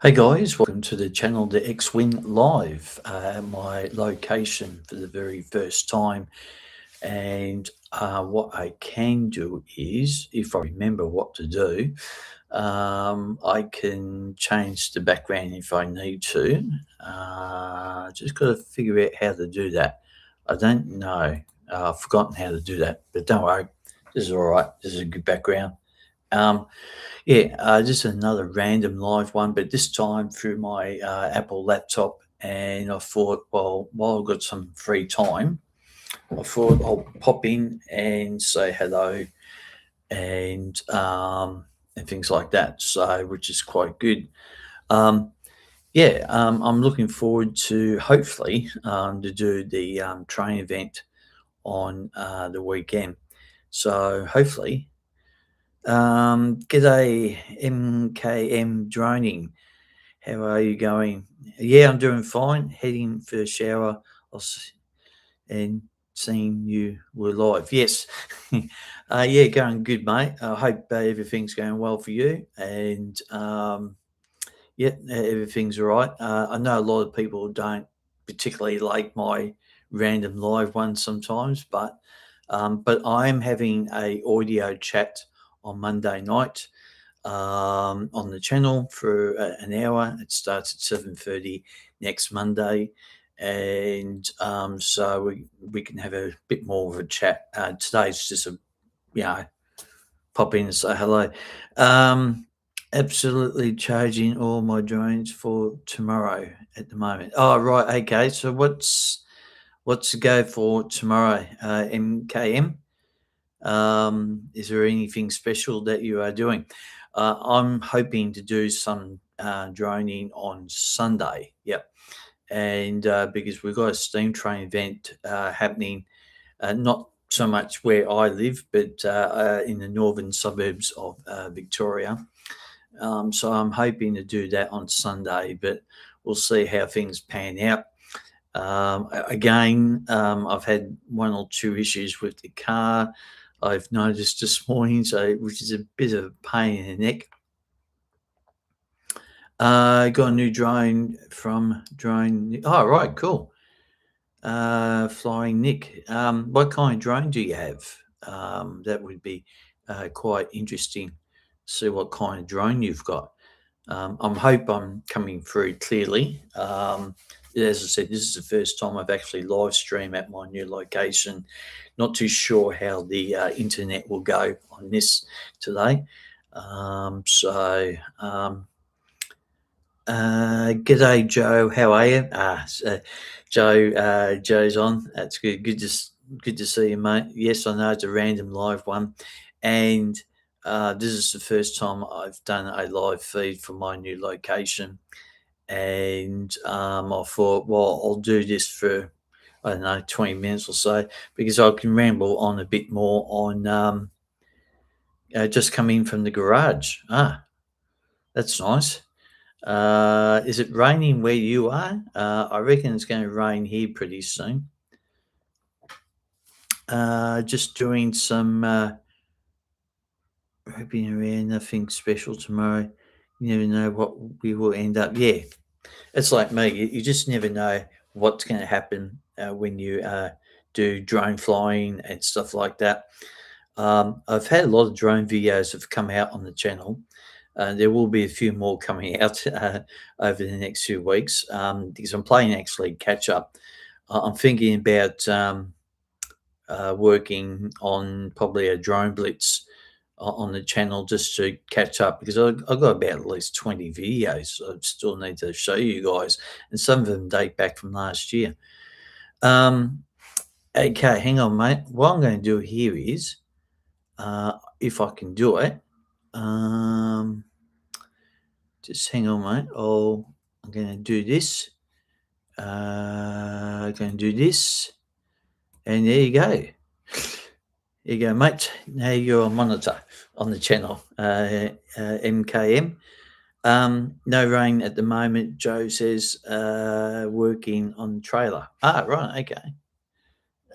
Hey guys, welcome to the channel, the X-Wing Live. My location for the very first time, and what I can do is, if I remember what to do, I can change the background if I need to. Just got to figure out how to do that. I don't know. I've forgotten how to do that, but don't worry, this is all right. This is a good background. Um, yeah, just another random live one, but this time through my Apple laptop. And I thought, well, while I've got some free time, I thought I'll pop in and say hello and things like that. So, which is quite good. Um, I'm looking forward to hopefully to do the train event on the weekend. So hopefully, g'day MKM droning. How are you going? Yeah, I'm doing fine. Heading for a shower. I'll s- and seeing you were live. Yes. Yeah, going good, mate. I hope everything's going well for you. And yeah, everything's all right. I know a lot of people don't particularly like my random live ones sometimes, but I am having a audio chat on Monday night on the channel for an hour. It starts at 7:30 next Monday, and so we can have a bit more of a chat. Today's just a you know pop in and say hello. Um, Absolutely charging all my drones for tomorrow at the moment. Oh right, okay. So what's the go for tomorrow? MKM. Is there anything special that you are doing? I'm hoping to do some droning on Sunday. Yep. And because we've got a steam train event happening, not so much where I live, but in the northern suburbs of Victoria. So I'm hoping to do that on Sunday, but we'll see how things pan out. Again, I've had one or two issues with the car. I've noticed this morning, so which is a bit of a pain in the neck. Got a new drone from Drone. Oh, right, cool. Flying Nick. What kind of drone do you have? That would be quite interesting. See what kind of drone you've got. I hope I'm coming through clearly. As I said, this is the first time I've actually live streamed at my new location. Not too sure how the internet will go on this today. So, g'day, Joe. How are you? Joe. Joe's on. That's good. Good to see you, mate. Yes, I know it's a random live one, and this is the first time I've done a live feed from my new location, and I thought, well, I'll do this for I don't know 20 minutes or so because I can ramble on a bit more on just coming from the garage. That's nice. Is it raining where you are? I reckon it's going to rain here pretty soon. Just doing some roping around, nothing special tomorrow. You never know what we will end up. Yeah, it's like me. You just never know what's going to happen when you do drone flying and stuff like that. I've had a lot of drone videos have come out on the channel. There will be a few more coming out over the next few weeks because I'm playing actually catch up. I'm thinking about working on probably a drone blitz on the channel just to catch up because I've got about at least 20 videos I still need to show you guys, and some of them date back from last year. Um, okay, hang on, mate. What I'm going to do here is, if I can do it, um, just hang on, mate. I'm going to do this. Going to do this, and there you go. There you go, mate. Now you're on monitor on the channel, MKM. No rain at the moment. Joe says working on trailer. Right, okay.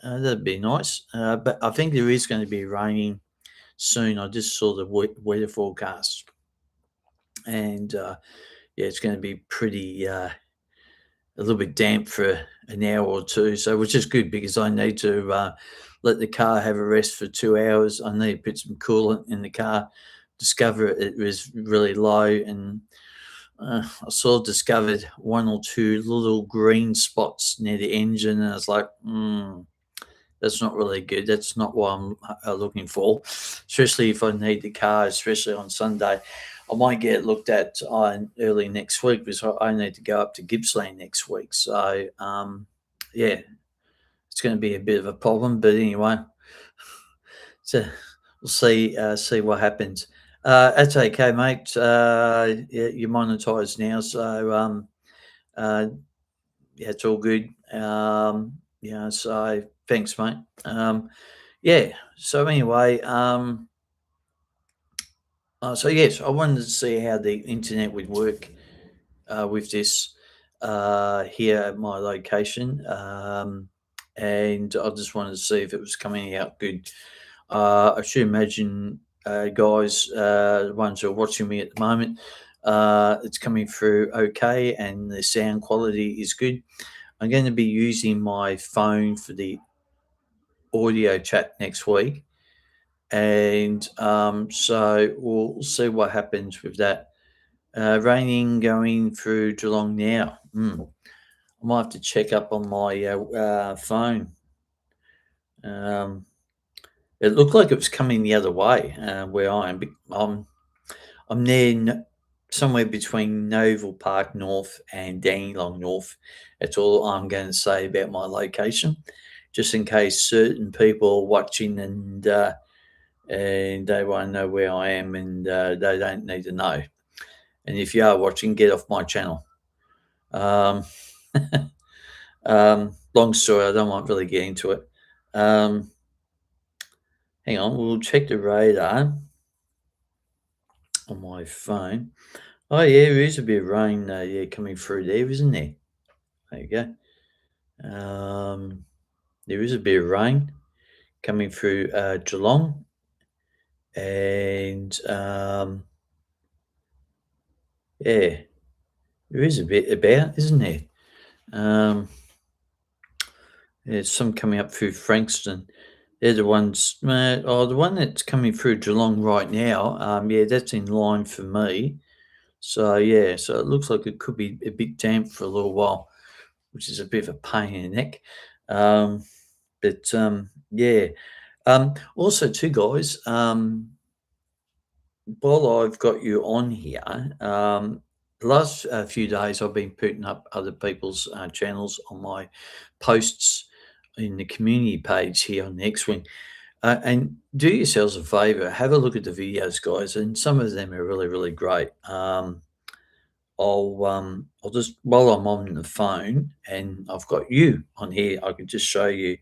That'd be nice. But I think there is going to be raining soon. I just saw the weather forecast, and yeah, it's going to be pretty a little bit damp for an hour or two. So, which is good because I need to let the car have a rest for 2 hours. I need to put some coolant in the car. Discover it was really low, and I sort of discovered one or two little green spots near the engine, and I was like, that's not really good. That's not what I'm looking for, especially if I need the car, especially on Sunday. I might get it looked at early next week because I need to go up to Gippsland next week. So, yeah, it's going to be a bit of a problem. But anyway, so we'll see what happens. That's okay, mate. Yeah, you're monetized now, so uh, yeah, it's all good. Yeah, so thanks, mate. Yeah. So anyway, so yes, I wanted to see how the internet would work with this here at my location, and I just wanted to see if it was coming out good. I should imagine, guys, the ones who are watching me at the moment, it's coming through okay, and the sound quality is good. I'm going to be using my phone for the audio chat next week, and so we'll see what happens with that. Raining going through Geelong now. I might have to check up on my phone. Um, it looked like it was coming the other way where I am. I'm near somewhere between Noville Park North and Dandenong North. That's all I'm going to say about my location, just in case certain people are watching and they want to know where I am, and they don't need to know. And if you are watching, get off my channel. Um, long story. I don't want to really get into it. Hang on, we'll check the radar on my phone. Oh yeah, there is a bit of rain. Yeah, coming through there, isn't there? There you go. There is a bit of rain coming through Geelong, and yeah, there is a bit about, isn't there? There's some coming up through Frankston. They're the ones. The one that's coming through Geelong right now. Yeah, that's in line for me. So yeah, so it looks like it could be a bit damp for a little while, which is a bit of a pain in the neck. But yeah. Also, too, guys. While I've got you on here, the last few days I've been putting up other people's channels on my posts in the community page here on the X-Wing. And do yourselves a favor, have a look at the videos, guys, and some of them are really, really great. I'll just, while I'm on the phone and I've got you on here, I can just show you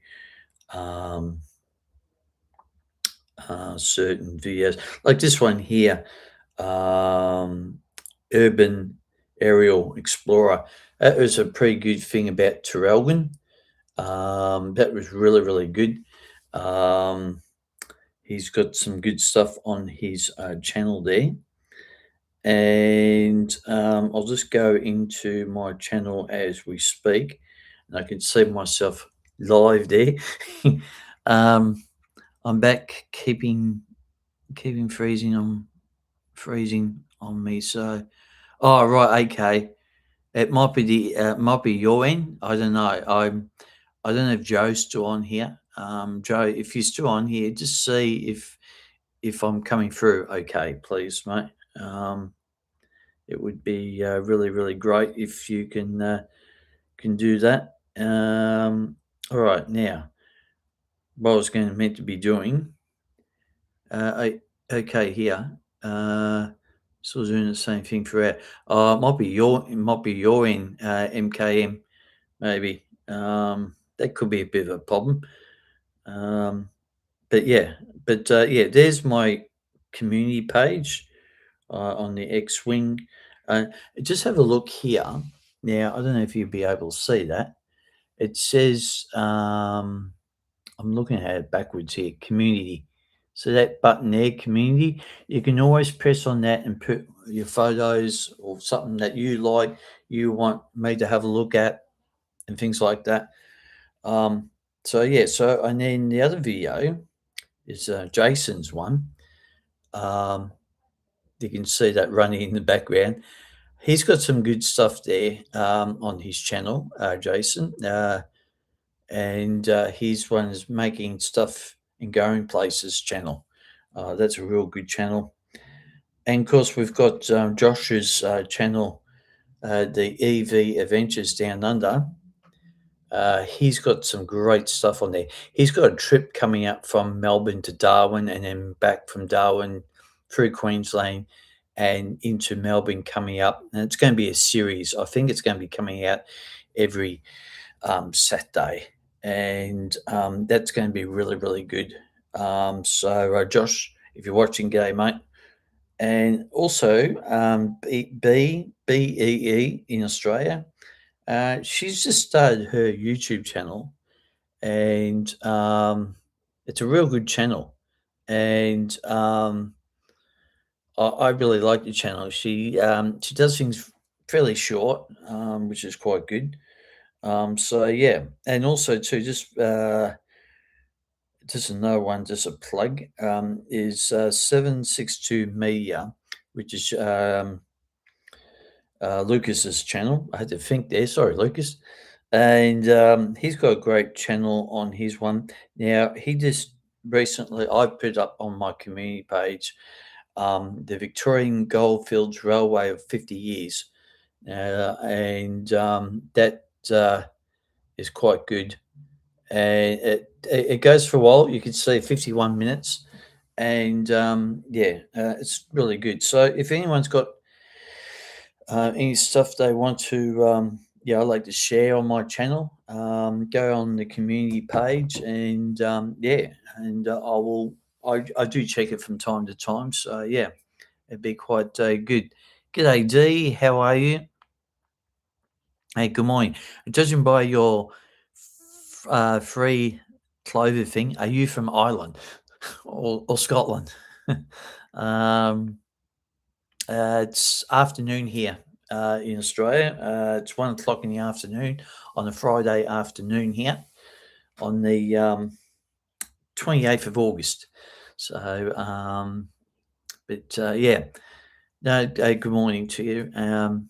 um, certain videos like this one here, Urban Aerial Explorer. That was a pretty good thing about Terrelgan. That was really, really good. He's got some good stuff on his channel there. And I'll just go into my channel as we speak, and I can see myself live there. I'm back keeping freezing on me. So, oh right, okay. It might be your end. I don't know. I don't know if Joe's still on here. Joe, if you're still on here, just see if I'm coming through. Okay, please, mate. It would be really, really great if you can do that. All right, now what I was going to meant to be doing. Okay, here. Still doing the same thing throughout. It might be your in MKM maybe. That could be a bit of a problem. But yeah, yeah, there's my community page on the X-Wing. Just have a look here. Now, I don't know if you'll be able to see that. It says, I'm looking at it backwards here, community. So that button there, community, you can always press on that and put your photos or something that you like, you want me to have a look at, and things like that. Um, so yeah, so and then the other video is Jason's one. Um, you can see that running in the background. He's got some good stuff there on his channel, Jason, and his one is making stuff and going places channel. That's a real good channel. And of course, we've got Josh's channel, the EV Adventures Down Under. He's got some great stuff on there. He's got a trip coming up from Melbourne to Darwin and then back from Darwin through Queensland and into Melbourne coming up. And it's going to be a series. I think it's going to be coming out every Saturday. And that's going to be really, really good. So, Josh, if you're watching, g'day, mate. And also, BEE in Australia, she's just started her YouTube channel, and it's a real good channel. And I really like the channel. She does things fairly short, which is quite good. So yeah, and also too, just another one, just a plug, is 762 Media, which is Lucas's channel. I had to think there. Sorry, Lucas. And he's got a great channel on his one. Now, he just recently, I put up on my community page the Victorian Goldfields Railway of 50 years. And that is quite good. And it goes for a while. You can see 51 minutes. And yeah, it's really good. So if anyone's got any stuff they want to, yeah, I'd like to share on my channel, go on the community page, and yeah, and I will. I do check it from time to time, so yeah, it'd be quite good. G'day, D. How are you? Hey, good morning. Judging by your free clover thing, are you from Ireland or Scotland? um, it's afternoon here in Australia. It's 1 o'clock in the afternoon on a Friday afternoon here on the 28th of August. So, but yeah, no, good morning to you, and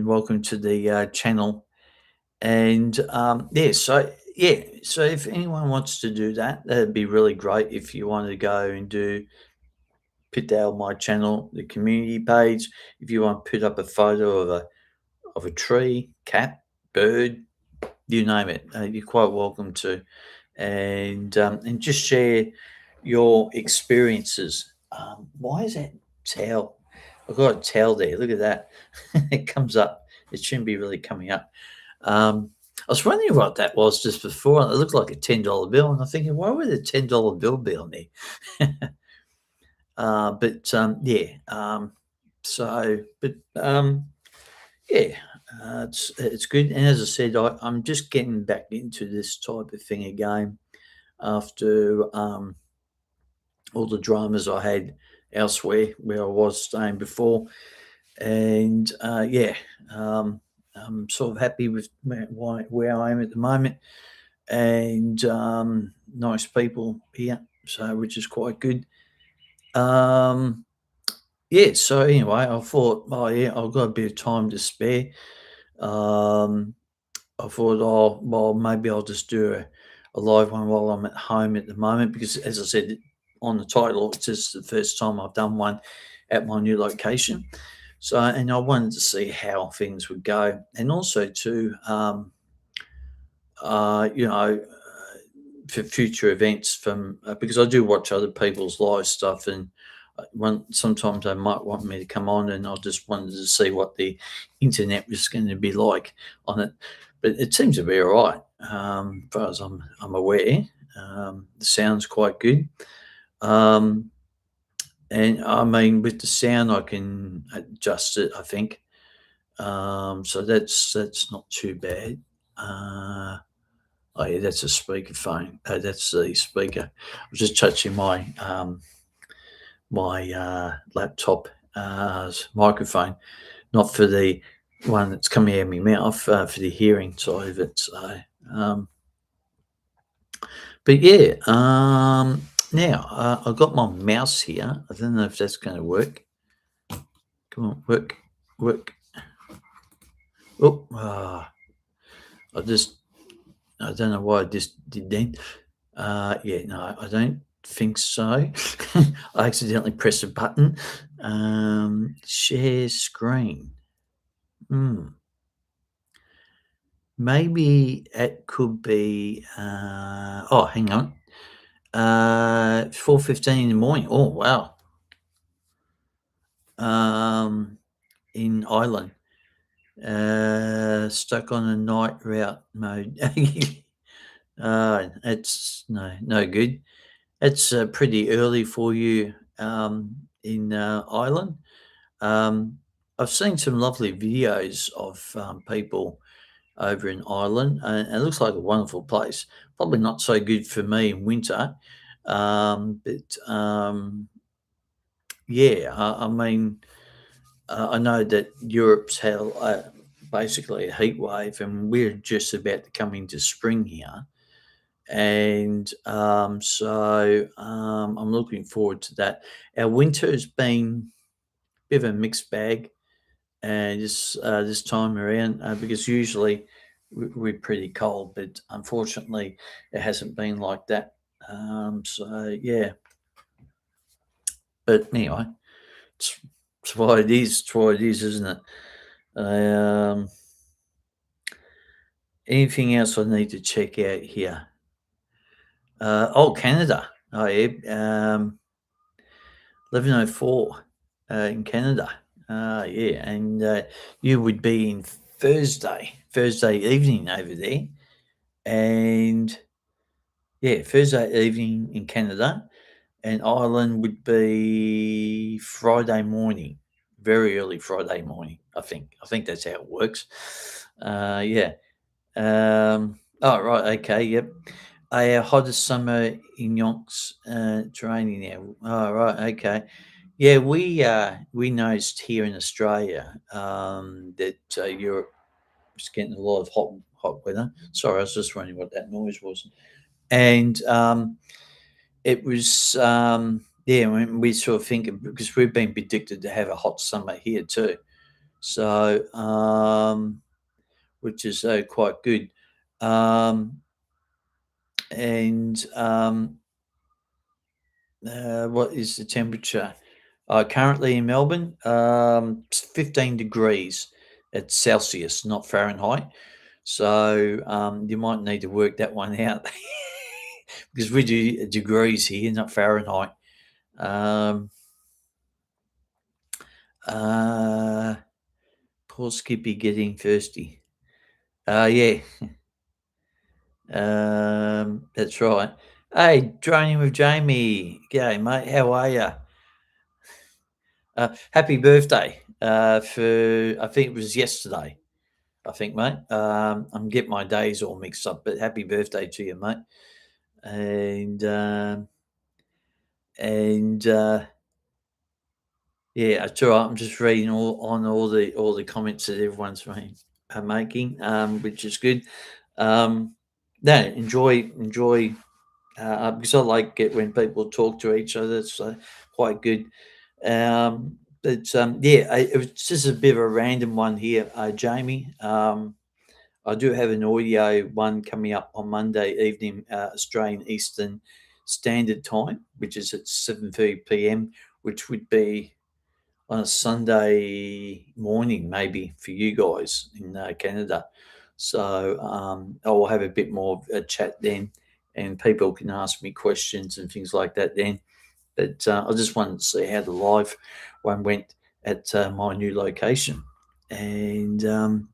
welcome to the channel. And yeah, so if anyone wants to do that, that'd be really great. If you want to go and put that on my channel, the community page. If you want to put up a photo of a tree, cat, bird, you name it, you're quite welcome to, and just share your experiences. Why is that towel? I've got a towel there. Look at that. It comes up. It shouldn't be really coming up. I was wondering what that was just before. It looked like a $10 bill, and I'm thinking, why would a $10 bill be on there? But yeah, but yeah, it's good. And as I said, I'm just getting back into this type of thing again after all the dramas I had elsewhere where I was staying before, and yeah, I'm sort of happy with where I am at the moment, and nice people here, so which is quite good. Yeah, so anyway, I thought, oh yeah, I've got a bit of time to spare. I thought, oh well, maybe I'll just do a live one while I'm at home at the moment, because as I said on the title, it's just the first time I've done one at my new location. So, and I wanted to see how things would go, and also to, you know, for future events from because I do watch other people's live stuff, and sometimes they might want me to come on, and I just wanted to see what the internet was going to be like on it. But it seems to be all right, as far as I'm aware. The sound's quite good, and I mean with the sound I can adjust it, I think. So that's not too bad. Oh yeah, that's a speakerphone. That's the speaker. I was just touching my laptop microphone, not for the one that's coming out of my mouth, for the hearing side of it. So, um, but yeah, now I've got my mouse here. I don't know if that's going to work. Come on, work, work. Oh, I just, I don't know why I just did that. Yeah, no, I don't think so. I accidentally pressed a button. Share screen. Maybe it could be. Oh, hang on. 4:15 in the morning. Oh, wow. In Ireland. Stuck on a night route mode. It's no good. It's pretty early for you in Ireland. I've seen some lovely videos of people over in Ireland, and it looks like a wonderful place. Probably not so good for me in winter, but yeah, I mean, I know that Europe's had basically a heat wave, and we're just about to come into spring here. And I'm looking forward to that. Our winter has been a bit of a mixed bag, and this time around, because usually we're pretty cold, but unfortunately, it hasn't been like that. So yeah, but anyway, it's, it's what it is. It's what it is, isn't it? Um, Anything else I need to check out here? Oh, Canada. Oh yeah, 11:04 in Canada. Yeah, and you would be in Thursday evening over there, and yeah, Thursday evening in Canada, and Ireland would be Friday morning, very early Friday morning. I think that's how it works. Yeah. Oh right. Okay. Yep. Hottest summer in Yonks training now. Oh right. Okay. Yeah, we noticed here in Australia that Europe was getting a lot of hot weather. Sorry, I was just wondering what that noise was. And it was yeah, we sort of think because we've been predicted to have a hot summer here too. So which is quite good. Um, and what is the temperature? Currently in Melbourne, 15 degrees. It's Celsius, not Fahrenheit. So you might need to work that one out because we do degrees here, not Fahrenheit. Um, uh, Poor Skippy getting thirsty. Yeah, that's right. Hey, training with Jamie. G'day, mate. How are you? Happy birthday for, I think it was yesterday. I think, mate. I'm getting my days all mixed up, but happy birthday to you, mate. And and yeah, it's all right. I'm just reading all the comments that everyone's making, which is good. Um, no, enjoy because I like it when people talk to each other. It's quite good. But yeah, it was just a bit of a random one here, Jamie. I do have an audio one coming up on Monday evening, Australian Eastern Standard Time, which is at 7:30 p.m., which would be on a Sunday morning, maybe for you guys in Canada. So I will have a bit more of a chat then, and people can ask me questions and things like that then. But I just wanted to see how the live one went at my new location. And um,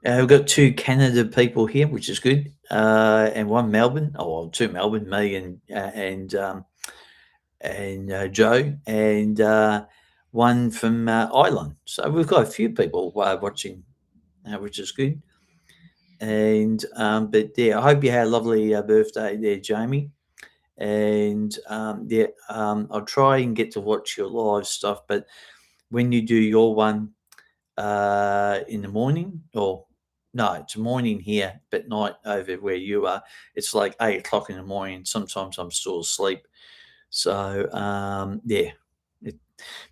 we've got two Canada people here, which is good, and one Melbourne. Oh, well, two Melbourne, me and Joe, and one from Ireland. So we've got a few people watching which is good. And but yeah, I hope you had a lovely birthday there, Jamie. And yeah, I'll try and get to watch your live stuff. But when you do your one in the morning, or no, it's morning here, but night over where you are, it's like 8 o'clock in the morning. Sometimes I'm still asleep. So yeah, it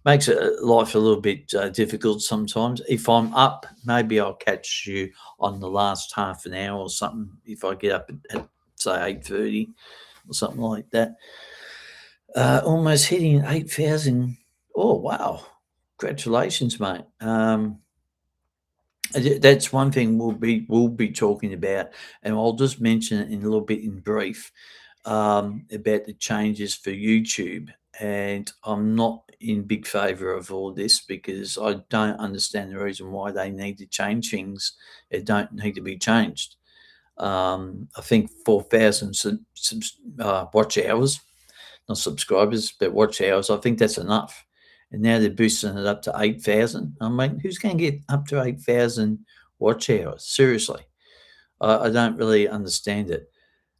makes life a little bit difficult sometimes. If I'm up, maybe I'll catch you on the last half an hour or something. If I get up at say 8:30 or something like that. Almost hitting 8,000. Oh wow! Congratulations, mate. That's one thing we'll be talking about, and I'll just mention it in a little bit in brief about the changes for YouTube. And I'm not in big favour of all this because I don't understand the reason why they need to change things that don't need to be changed. I think 4,000 watch hours, not subscribers, but watch hours. I think that's enough. And now they're boosting it up to 8,000. I mean, who's going to get up to 8,000 watch hours? Seriously, I don't really understand it.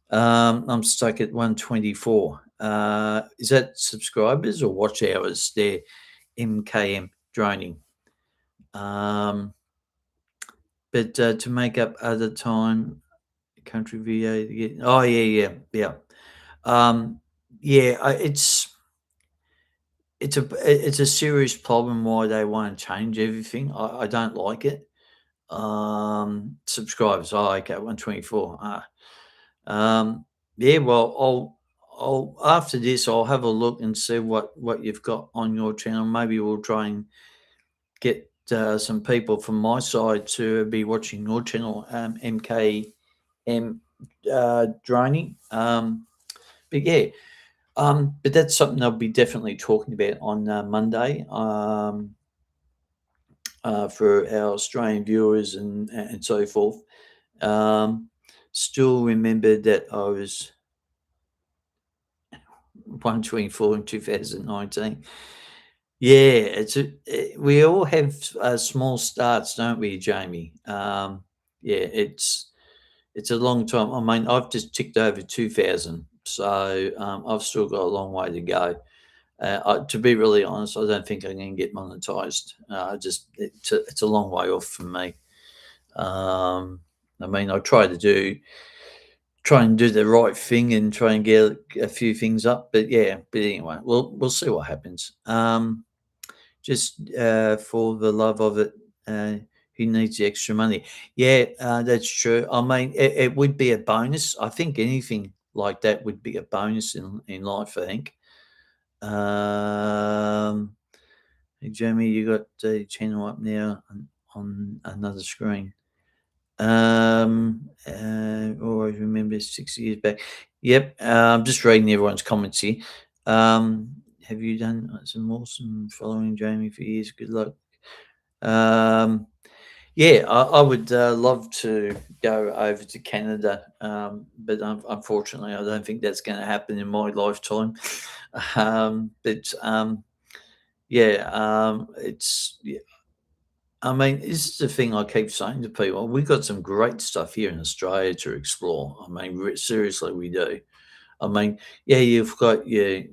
I'm stuck at 124. Is that subscribers or watch hours? There, MKM droning. But to make up other time, country VA. Oh yeah. Um, yeah, it's a serious problem why they want to change everything. I don't like it. Subscribers. Oh, okay, 124. Yeah. Well, I'll after this, I'll have a look and see what you've got on your channel. Maybe we'll try and get some people from my side to be watching your channel, MKM Droney. But yeah, but that's something I'll be definitely talking about on Monday for our Australian viewers and so forth. Still remember that I was 124 in 2019. Yeah, we all have small starts, don't we, Jamie? Yeah, it's a long time. I mean, I've just ticked over 2,000, so I've still got a long way to go. To be really honest, I don't think I'm going to get monetized. It's a long way off for me. I mean, I try and do the right thing and try and get a few things up, but yeah. But anyway, we'll see what happens. Just for the love of it, who needs the extra money? Yeah, that's true. I mean, it would be a bonus. I think anything like that would be a bonus in life. I think. Hey, Jeremy, you got the channel up now on another screen. Always remember 6 years back. Yep. I'm just reading everyone's comments here. Have you done some awesome following Jamie for years? Good luck. Yeah, I would love to go over to Canada, but unfortunately, I don't think that's going to happen in my lifetime. But yeah, it's. Yeah, I mean, this is the thing I keep saying to people. We've got some great stuff here in Australia to explore. I mean, seriously, we do. I mean, yeah, you've got your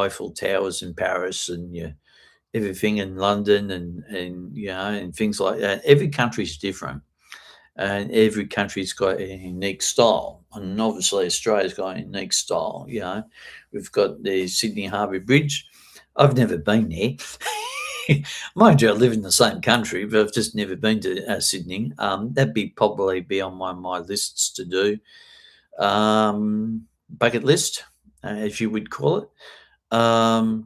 Eiffel Towers in Paris and your everything in London and and things like that. Every country's different, and every country's got a unique style. And obviously, Australia's got a unique style. We've got the Sydney Harbour Bridge. I've never been there. Mind you, I live in the same country, but I've just never been to Sydney. That'd probably be on my lists to do. Bucket list, as you would call it. I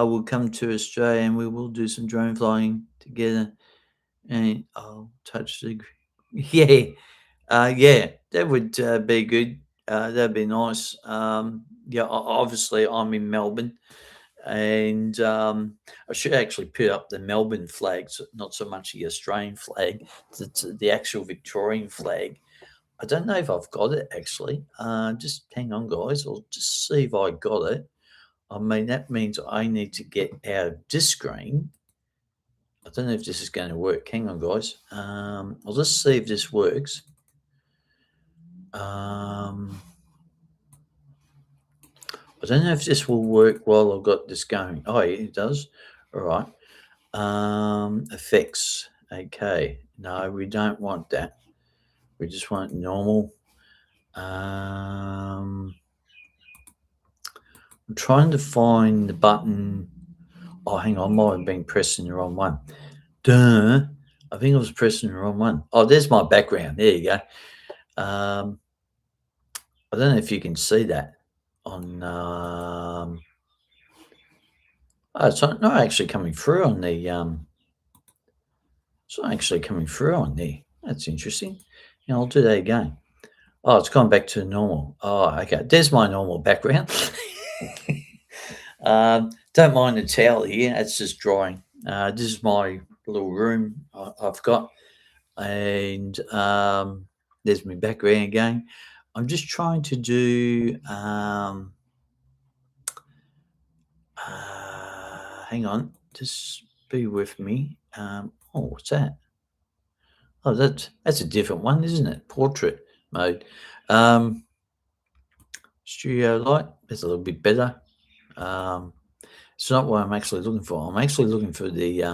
will come to Australia and we will do some drone flying together. And I'll touch the. Yeah, yeah, that would be good. That'd be nice. Yeah, obviously I'm in Melbourne, and I should actually put up the Melbourne flags, not so much the Australian flag, the actual Victorian flag. I don't know if I've got it actually. Just hang on, guys. I'll just see if I got it. I mean, that means I need to get out of this screen I don't know if this is going to work. Hang on, guys. I'll just see if this works. I don't know if this will work while I've got this going. Oh, yeah, it does. All right. Effects. Okay. No, we don't want that. We just want normal. I'm trying to find the button. Oh, hang on. I might have been pressing the wrong one. Duh. I think I was pressing the wrong one. Oh, there's my background. There you go. I don't know if you can see that on. Oh, it's not actually coming through on the. It's not actually coming through on there. That's interesting. Yeah, I'll do that again. Oh, it's gone back to normal. Oh, okay. There's my normal background. Don't mind the towel here. It's just drying. This is my little room I've got, and there's my background again. I'm just trying to do. Hang on, just be with me. What's that? Oh, that's a different one, isn't it? Portrait mode. Studio light. That's a little bit better. It's not what I'm actually looking for. I'm actually looking for the.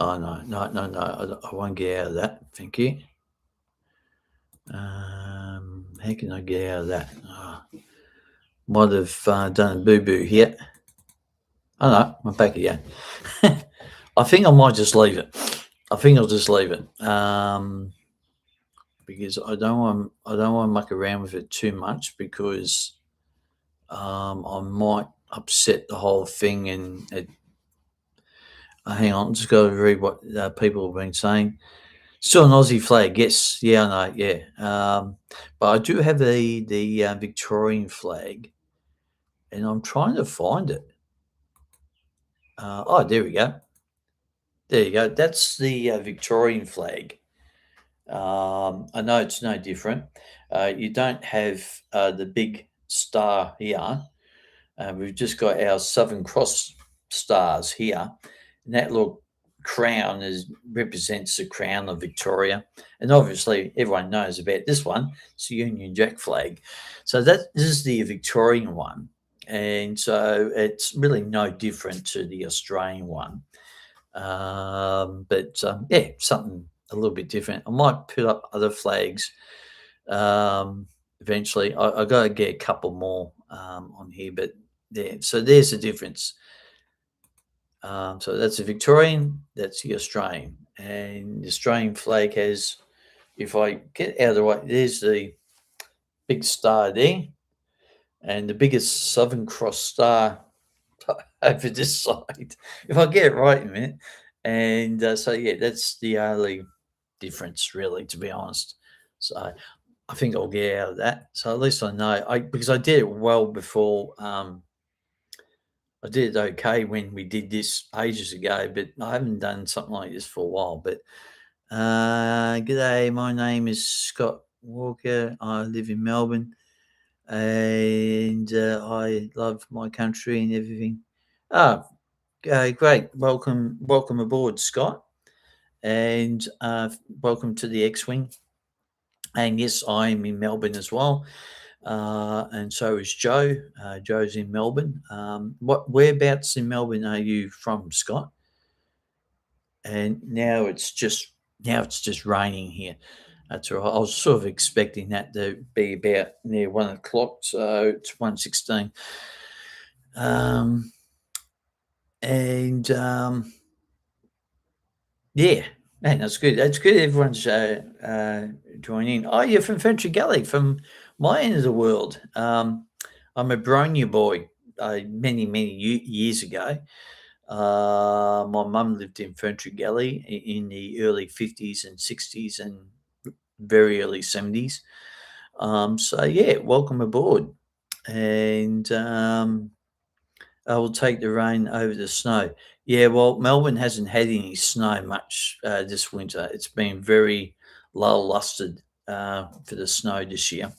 Oh no! I won't get out of that. Thank you. How can I get out of that? Oh, might have done a boo boo here. Oh no, I'm back again. I think I might just leave it. I think I'll just leave it. Because I don't want to muck around with it too much because I might upset the whole thing. And hang on, I'm just got to read what people have been saying. Still an Aussie flag, yes, yeah, I know, yeah. But I do have the Victorian flag, and I'm trying to find it. Oh, there we go. There you go. That's the Victorian flag. I know it's no different. You don't have the big star here. We've just got our Southern Cross stars here. And that little crown represents the crown of Victoria. And obviously, everyone knows about this one. It's the Union Jack flag. So this is the Victorian one. And so it's really no different to the Australian one. Yeah, something a little bit different. I might put up other flags eventually. I got to get a couple more on here, but there. So there's the difference. So that's the Victorian, that's the Australian, and the Australian flag has. If I get out of the way, there's the big star there, and the biggest Southern Cross star over this side. If I get it right in a minute. And so, yeah, that's the only difference, really, to be honest. So I think I'll get out of that. So at least I know. Because I did it well before. I did it okay when we did this ages ago, but I haven't done something like this for a while. But g'day, my name is Scott Walker. I live in Melbourne, and I love my country and everything. Ah, great. Welcome aboard, Scott. And welcome to the X-Wing. And yes, I'm in Melbourne as well. And so is Joe. Joe's in Melbourne. Whereabouts in Melbourne are you from, Scott? And now it's just raining here. That's all right. I was sort of expecting that to be about near 1:00, so it's 1:16. Yeah, man, that's good. That's good. Everyone's joining. Oh, you're from Fentress Gully, from my end of the world. I'm a Bronya boy. Many years ago, my mum lived in Fentress Gully in the early 50s and 60s and very early 70s. So yeah, welcome aboard. And I will take the rain over the snow. Yeah, well, Melbourne hasn't had any snow much this winter. It's been very lull-lusted for the snow this year.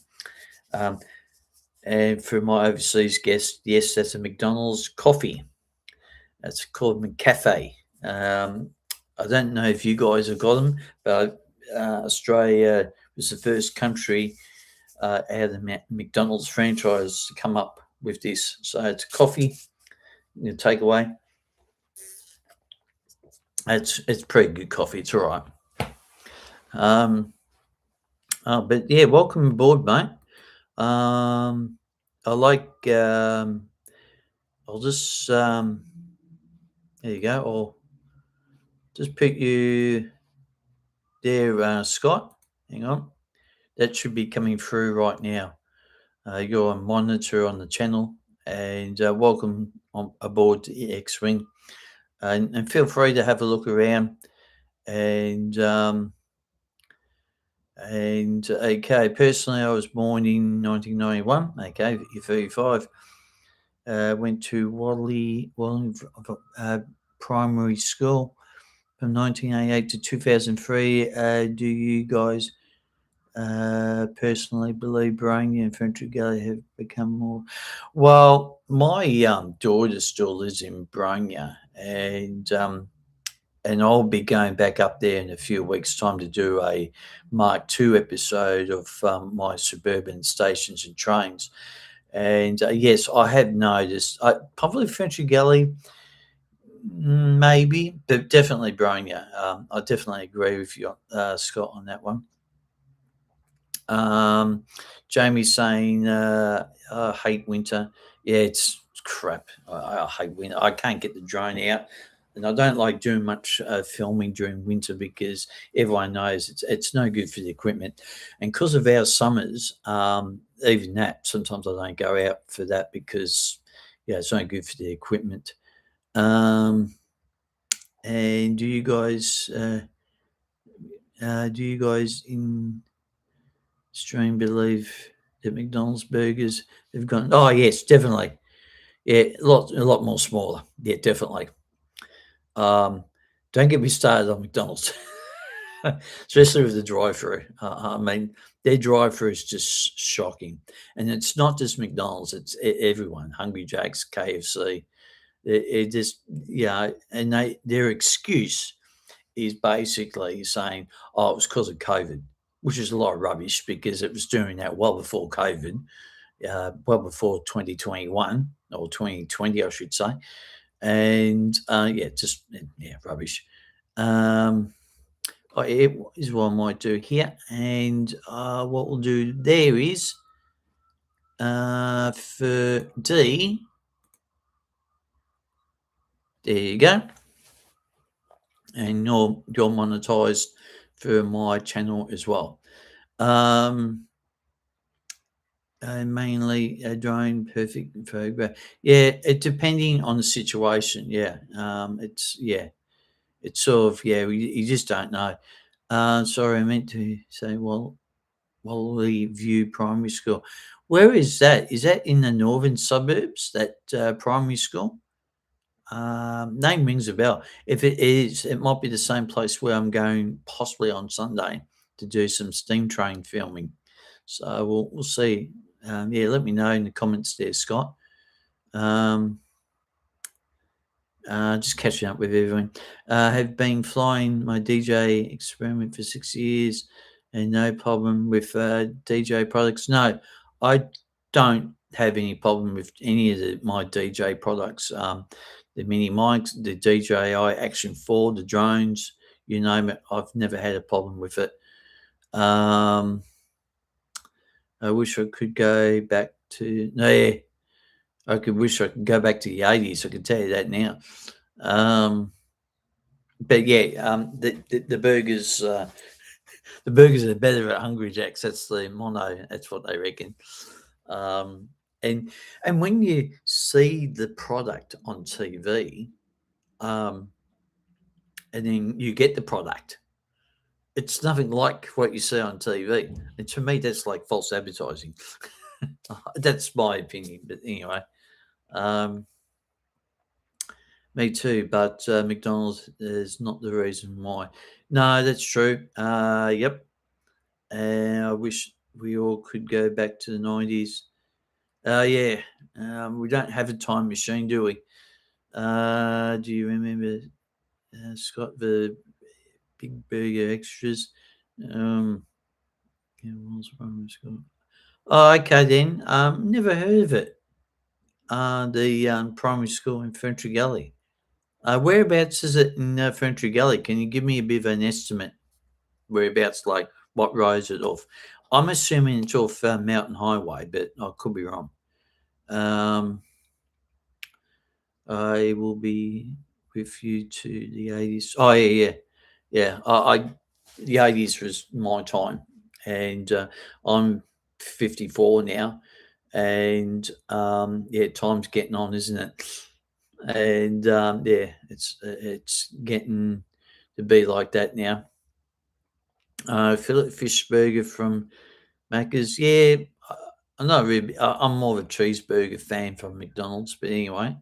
And for my overseas guest, yes, that's a McDonald's coffee. It's called McCafe. I don't know if you guys have got them, but Australia was the first country out of the McDonald's franchise to come up with this. So it's coffee, take away. It's pretty good coffee. It's all right. But yeah, welcome aboard, mate. I like. I'll just. There you go. I'll just put you there, Scott. Hang on. That should be coming through right now. You're a monitor on the channel, and welcome aboard to X-Wing. And feel free to have a look around. And okay, personally, I was born in 1991. Okay, you're 35. Went to Wadley Primary School from 1988 to 2003. Do you guys personally believe Boronia and Fentress Gully have become more? Well, my daughter still lives in Boronia, and I'll be going back up there in a few weeks' time to do a Mark II episode of my suburban stations and trains. And yes, I have noticed, probably Fentress Gully, maybe, but definitely Boronia. I definitely agree with you, Scott, on that one. Jamie's saying, I hate winter. Yeah, it's crap. I hate winter. I can't get the drone out. And I don't like doing much filming during winter because everyone knows it's no good for the equipment. And because of our summers, even that, sometimes I don't go out for that because, yeah, it's no good for the equipment. And do you guys in stream believe that McDonald's burgers have gone? Oh yes, definitely. Yeah, a lot more smaller. Yeah, definitely. Don't get me started on McDonald's, especially with the drive-through. I mean, their drive-through is just shocking, and it's not just McDonald's; it's everyone. Hungry Jack's, KFC. It just and their excuse is basically saying, "Oh, it was because of COVID," which is a lot of rubbish because it was doing that well before COVID, well before 2021 or 2020, I should say. And rubbish. It is what I might do here, and what we'll do there is for D. There you go, and you're monetized for my channel as well. Mainly a drone, perfect for yeah. It depending on the situation. Yeah, it's sort of you just don't know. Sorry, I meant to say Wally View Primary School. Where is that? Is that in the northern suburbs? That primary school? Name rings a bell. If it is, it might be the same place where I'm going possibly on Sunday to do some steam train filming. So we'll see. Let me know in the comments there, Scott. Just catching up with everyone. Have been flying my DJ experiment for 6 years and no problem with DJ products. No, I don't have any problem with any of my DJ products. The mini mics, the DJI Action 4, the drones, you name it. I've never had a problem with it. I wish I could go back to I wish I could go back to the 80s. I can tell you that now. But yeah, the burgers the burgers are better at Hungry Jack's. That's the mono. That's what they reckon. And when you see the product on TV, and then you get the product, it's nothing like what you see on TV. And to me, that's like false advertising. That's my opinion. But anyway, me too. But McDonald's is not the reason why. No, that's true. Yep. And I wish we all could go back to the 90s. We don't have a time machine, do we? Do you remember, Scott, the Big Burger Extras? Yeah, Walls Primary School. Oh, okay then. Never heard of it. The primary school in Ferntree Gully. Whereabouts is it in Ferntree Gully? Can you give me a bit of an estimate? Whereabouts, like what road is it off? I'm assuming it's off Mountain Highway, but I could be wrong. I will be with you to the 80s. Oh, yeah. The 80s was my time, and I'm 54 now, and yeah, time's getting on, isn't it? And yeah, it's getting to be like that now. Fillet fish burger from Macca's. Yeah, I'm not really. I'm more of a cheeseburger fan from McDonald's, but anyway.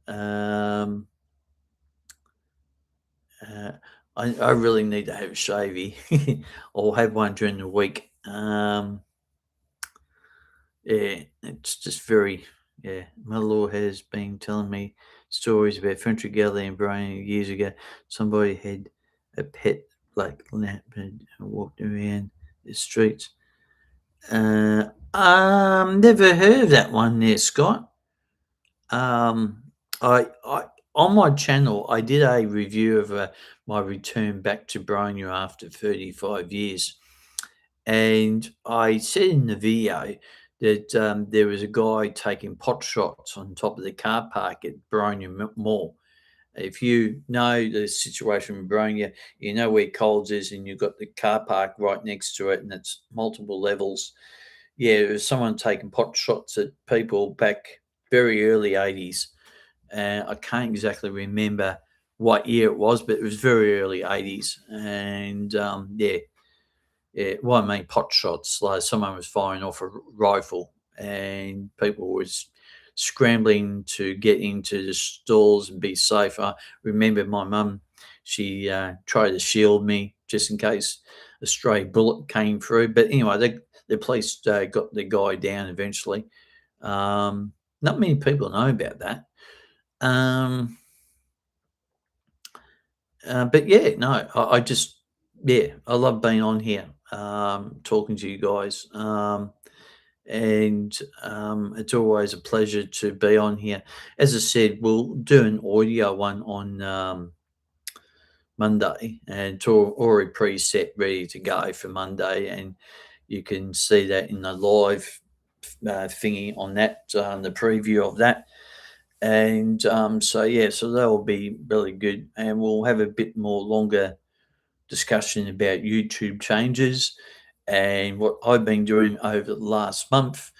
Um, uh, I really need to have a shavy. I'll have one during the week. Yeah, it's just very. Yeah, my law has been telling me stories about French Galley and Brian years ago. Somebody had a pet black leopard and walked around the streets. Never heard of that one there, Scott. Um, I on my channel, I did a review of my return back to Bronya after 35 years, and I said in the video that there was a guy taking pot shots on top of the car park at Bronya Mall. If you know the situation with Bronya, you know where Coles is, and you've got the car park right next to it, and it's multiple levels. Yeah, it was someone taking pot shots at people back very early 80s. I can't exactly remember what year it was, but it was very early 80s. And yeah, well, I mean, pot shots, like someone was firing off a rifle and people was scrambling to get into the stalls and be safe. I remember my mum, she tried to shield me just in case a stray bullet came through. But anyway, the police got the guy down eventually. Not many people know about that. Um, but yeah, no, I just, yeah, I love being on here, talking to you guys. And it's always a pleasure to be on here. As I said, we'll do an audio one on Monday, and it's already preset, ready to go for Monday, and you can see that in the live thingy on that, the preview of that. And so yeah, so that will be really good, and we'll have a bit more longer discussion about YouTube changes and what I've been doing over the last month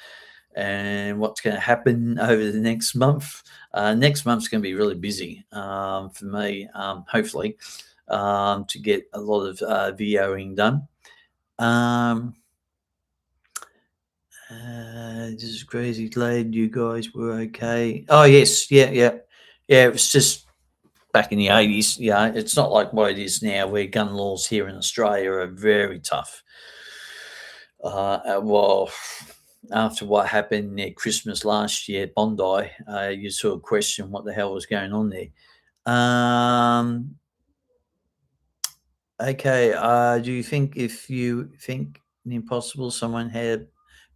and what's going to happen over the next month. Next month's going to be really busy for me, hopefully, to get a lot of videoing done. This is crazy. Glad you guys were okay. Oh yes, yeah. It was just back in the 80s. Yeah, it's not like what it is now, where gun laws here in Australia are very tough. Well, after what happened near Christmas last year at Bondi, you sort of question what the hell was going on there. Um, okay, do you think if you think the impossible, someone had a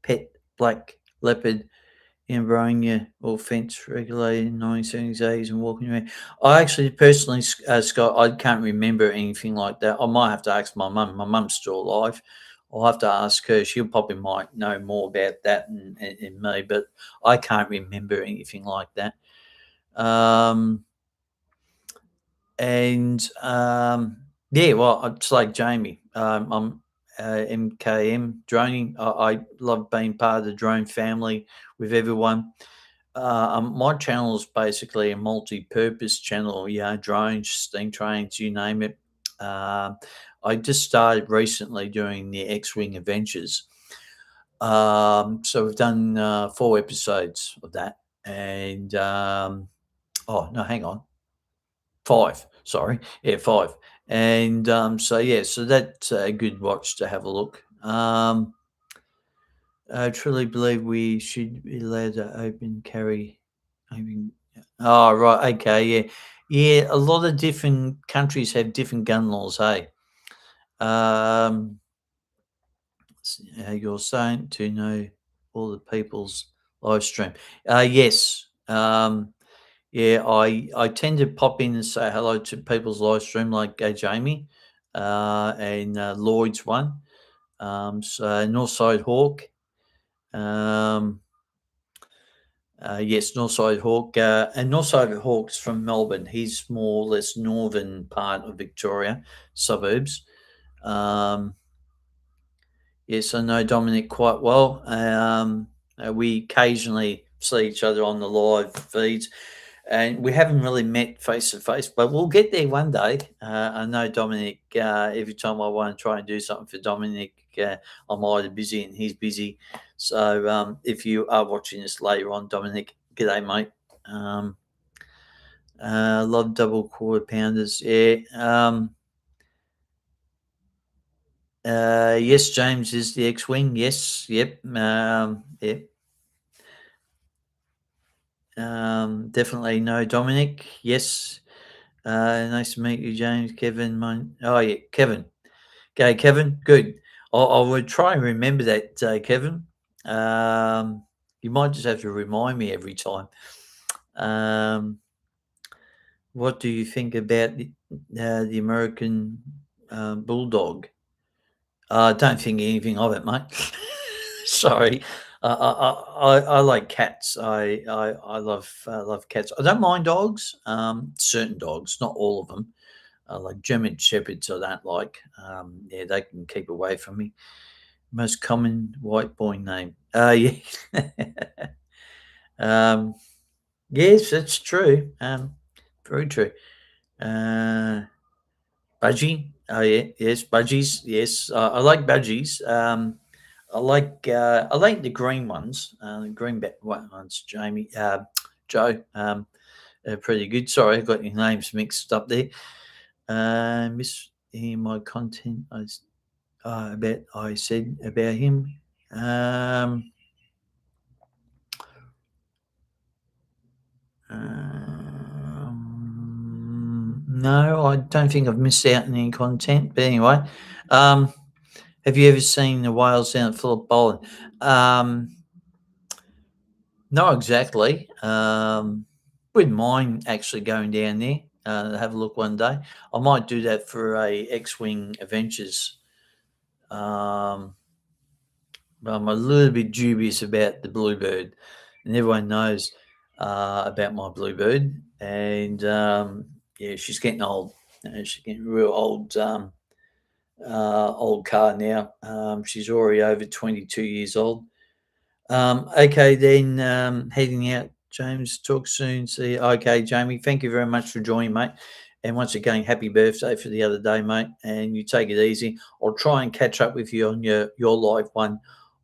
pet black leopard in Bronya or fence regulated in 1970s and walking around? I actually personally, Scott, I can't remember anything like that. I might have to ask my mum. My mum's still alive. I'll have to ask her. She probably might know more about that than me, but I can't remember anything like that. And yeah, well, it's like Jamie. I'm MKM droning. I love being part of the drone family with everyone. My channel is basically a multi-purpose channel. Yeah, drones, steam trains, you name it. I just started recently doing the X-Wing Adventures. So we've done 4 episodes of that, and oh no, hang on, 5. Sorry, yeah, 5. And so yeah, so that's a good watch to have a look. I truly believe we should be allowed to open carry. I mean, Oh, right. Okay. Yeah. Yeah. A lot of different countries have different gun laws. Hey. Um, you're saying to know all the people's live stream. Yes. Yeah, I tend to pop in and say hello to people's live stream, like Jamie, and Lloyd's one. So Northside Hawk. Um, yes, Northside Hawk, and Northside Hawk's from Melbourne. He's more or less northern part of Victoria, suburbs. Um, yes, I know Dominic quite well. We occasionally see each other on the live feeds, and we haven't really met face to face, but we'll get there one day. I know Dominic. Every time I want to try and do something for Dominic, I'm either busy and he's busy. So if you are watching this later on, Dominic, g'day, mate. Love double quarter pounders. Yeah. Yes, James is the X-wing. Yes. Yep. Yep. Definitely no Dominic. Yes. Nice to meet you, James. Kevin. Oh yeah, Kevin. Okay, Kevin. Good. I would try and remember that, Kevin. You might just have to remind me every time. Um, what do you think about the American bulldog? I don't think anything of it, mate. Sorry. I like cats. I love cats. I don't mind dogs. Certain dogs, not all of them. Like German shepherds, I don't like. Yeah, they can keep away from me. Most common white boy name. Yeah. um, yes, that's true. Very true. Uh, Budgie. Oh yeah, yes, budgies. Yes, I like budgies. I like the green ones. The green white ones. Jamie, Joe. Pretty good. Sorry, I got your names mixed up there. Miss my content. About I said about him. Um, no, I don't think I've missed out on any content. But anyway, um, have you ever seen the whales down at Phillip Boland? Um, not exactly. Wouldn't mind actually going down there, have a look one day. I might do that for a X-wing Adventures. Um, but I'm a little bit dubious about the bluebird, and everyone knows about my bluebird. And yeah, she's getting old. She's getting real old. Old car now. She's already over 22 years old. Okay, then heading out, James. Talk soon. See you. Okay, Jamie. Thank you very much for joining, mate. And once again, happy birthday for the other day, mate. And you take it easy. I'll try and catch up with you on your live one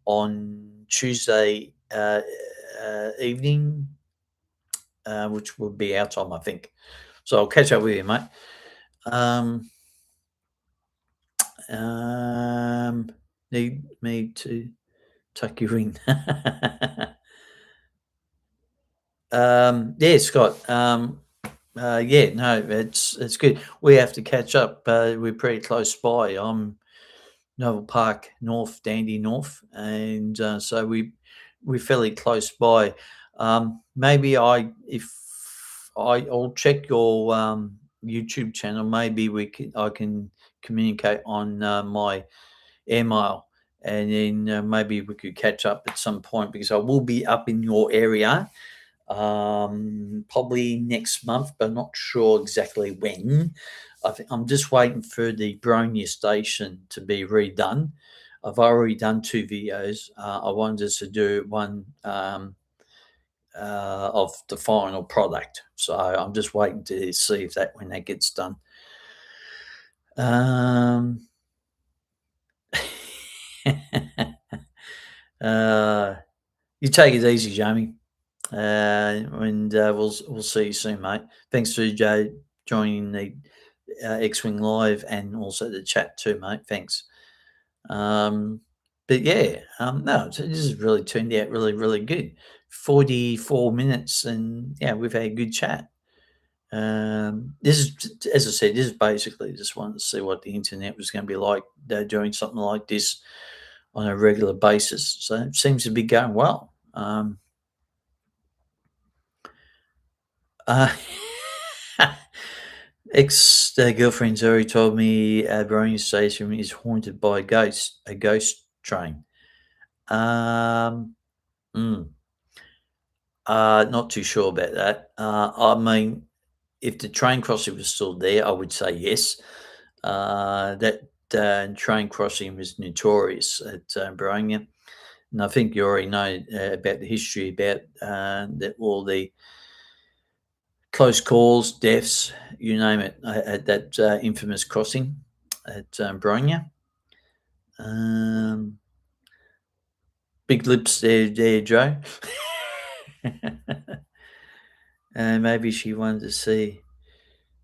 on Tuesday evening, which will be our time, I think. So I'll catch up with you, mate. Um, need me to tuck you in. Yeah, Scott. Yeah, no, it's good. We have to catch up. We're pretty close by. I'm Novel Park North, Dandy North, and so we're fairly close by. Maybe I'll check your YouTube channel. Maybe I can communicate on my email, and then maybe we could catch up at some point because I will be up in your area probably next month, but not sure exactly when. I'm just waiting for the Bronia station to be redone. I've already done two videos. I wanted to do one of the final product, so I'm just waiting to see if that when that gets done. Um, you take it easy, Jamie. And we'll see you soon, mate. Thanks for joining the X-Wing Live and also the chat too, mate. Thanks. Um, But yeah, no, so this has really turned out really, really good. 44 minutes, and yeah, we've had a good chat. This is, as I said, this is basically just wanted to see what the internet was going to be like doing something like this on a regular basis. So it seems to be going well. Uh, Ex girlfriend Zoe told me Barony Station is haunted by a ghost train. Um, mm, not too sure about that. I mean, if the train crossing was still there, I would say yes. That train crossing was notorious at Boronia. And I think you already know about the history about that all the close calls, deaths, you name it, at that infamous crossing at Boronia. Um, big lips there, Joe. And maybe she wanted to see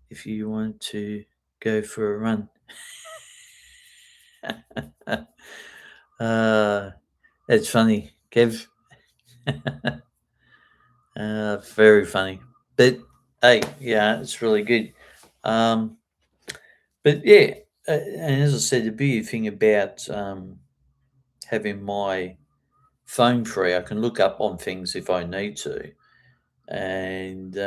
if you want to go for a run. uh, it's funny, Kev. Very funny. But hey, yeah, it's really good. Um, but yeah, and as I said, the beauty thing about having my phone free, I can look up on things if I need to. And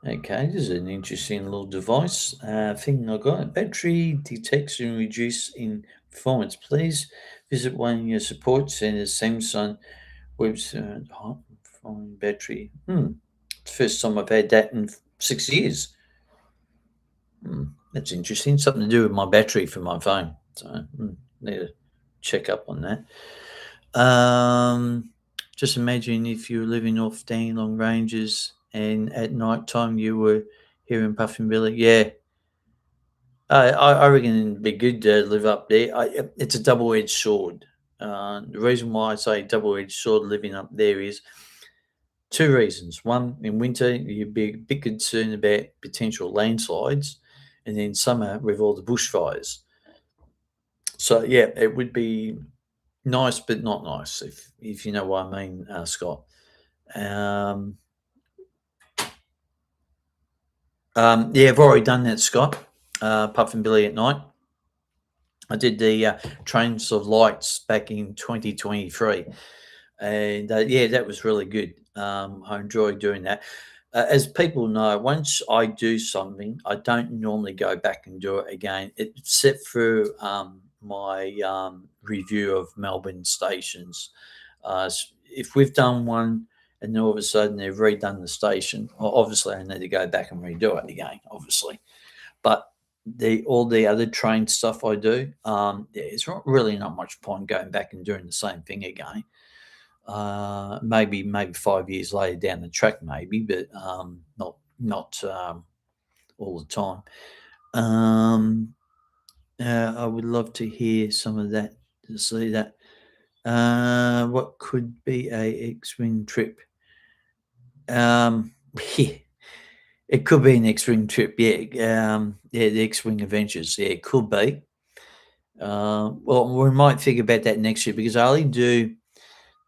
okay, this is an interesting little device thing I got. Battery detects and reduce in performance. Please visit one of your support centers. Samsung website. Phone battery. It's the first time I've had that in 6 years. That's interesting. Something to do with my battery for my phone. So need to check up on that. Just imagine if you were living off Dandenong Ranges and at night time you were hearing Puffin Billy. Yeah, I reckon it'd be good to live up there. It's a double-edged sword. The reason why I say double-edged sword living up there is two reasons. One, in winter, you'd be a bit concerned about potential landslides, and then summer with all the bushfires. So yeah, it would be nice, but not nice, if you know what I mean, Scott. Um, yeah, I've already done that, Scott. Puffin Billy at night. I did the Trains of Lights back in 2023, and yeah, that was really good. I enjoyed doing that. As people know, once I do something, I don't normally go back and do it again. It's set through my review of Melbourne stations. If we've done one and then all of a sudden they've redone the station, obviously I need to go back and redo it again, obviously. But all the other train stuff I do, yeah, it's not really not much point going back and doing the same thing again. Maybe 5 years later down the track, maybe, but not all the time. Um, I would love to hear some of that to see that. What could be a X-wing trip? Yeah, it could be an X-wing trip. Yeah, yeah, the X-wing adventures. Yeah, it could be. Well, we might think about that next year because I only do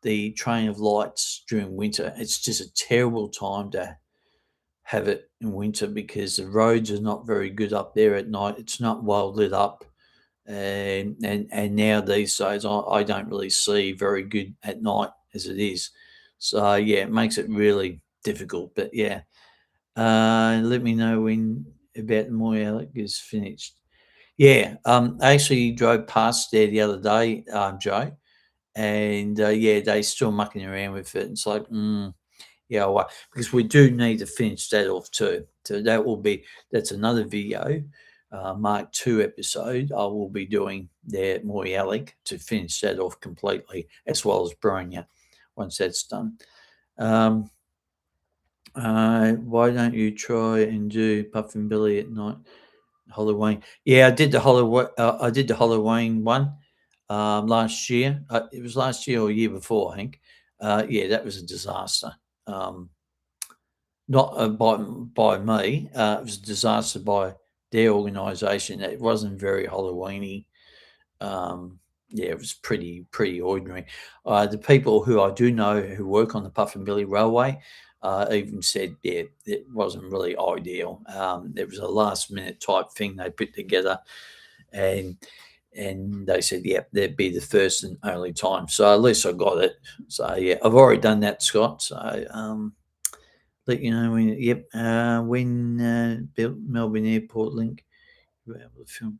the Train of Lights during winter. It's just a terrible time to have it in winter because the roads are not very good up there at night. It's not well lit up, and now these days I don't really see very good at night as it is. So yeah, it makes it really difficult. But yeah, let me know when about the Moy is finished. Yeah, I actually drove past there the other day, Joe, and yeah, they still mucking around with it. It's like, yeah, well, because we do need to finish that off too. So that's another video, Mark Two episode. I will be doing there at Moyallic to finish that off completely, as well as Bronya once that's done. Um, why don't you try and do Puffin Billy at night? Halloween. Yeah, I did the Halloween one last year. It was last year or year before, I think. Yeah, that was a disaster. Not by me. It was a disaster by their organisation. It wasn't very Halloweeny. Yeah, it was pretty ordinary. The people who I do know who work on the Puffenbilly Railway even said, yeah, it wasn't really ideal. It was a last minute type thing they put together, and they said, yeah, that'd be the first and only time. So at least I got it. So yeah, I've already done that, Scott. So let you know when. Yep, when built Melbourne Airport link, you'll be able to film.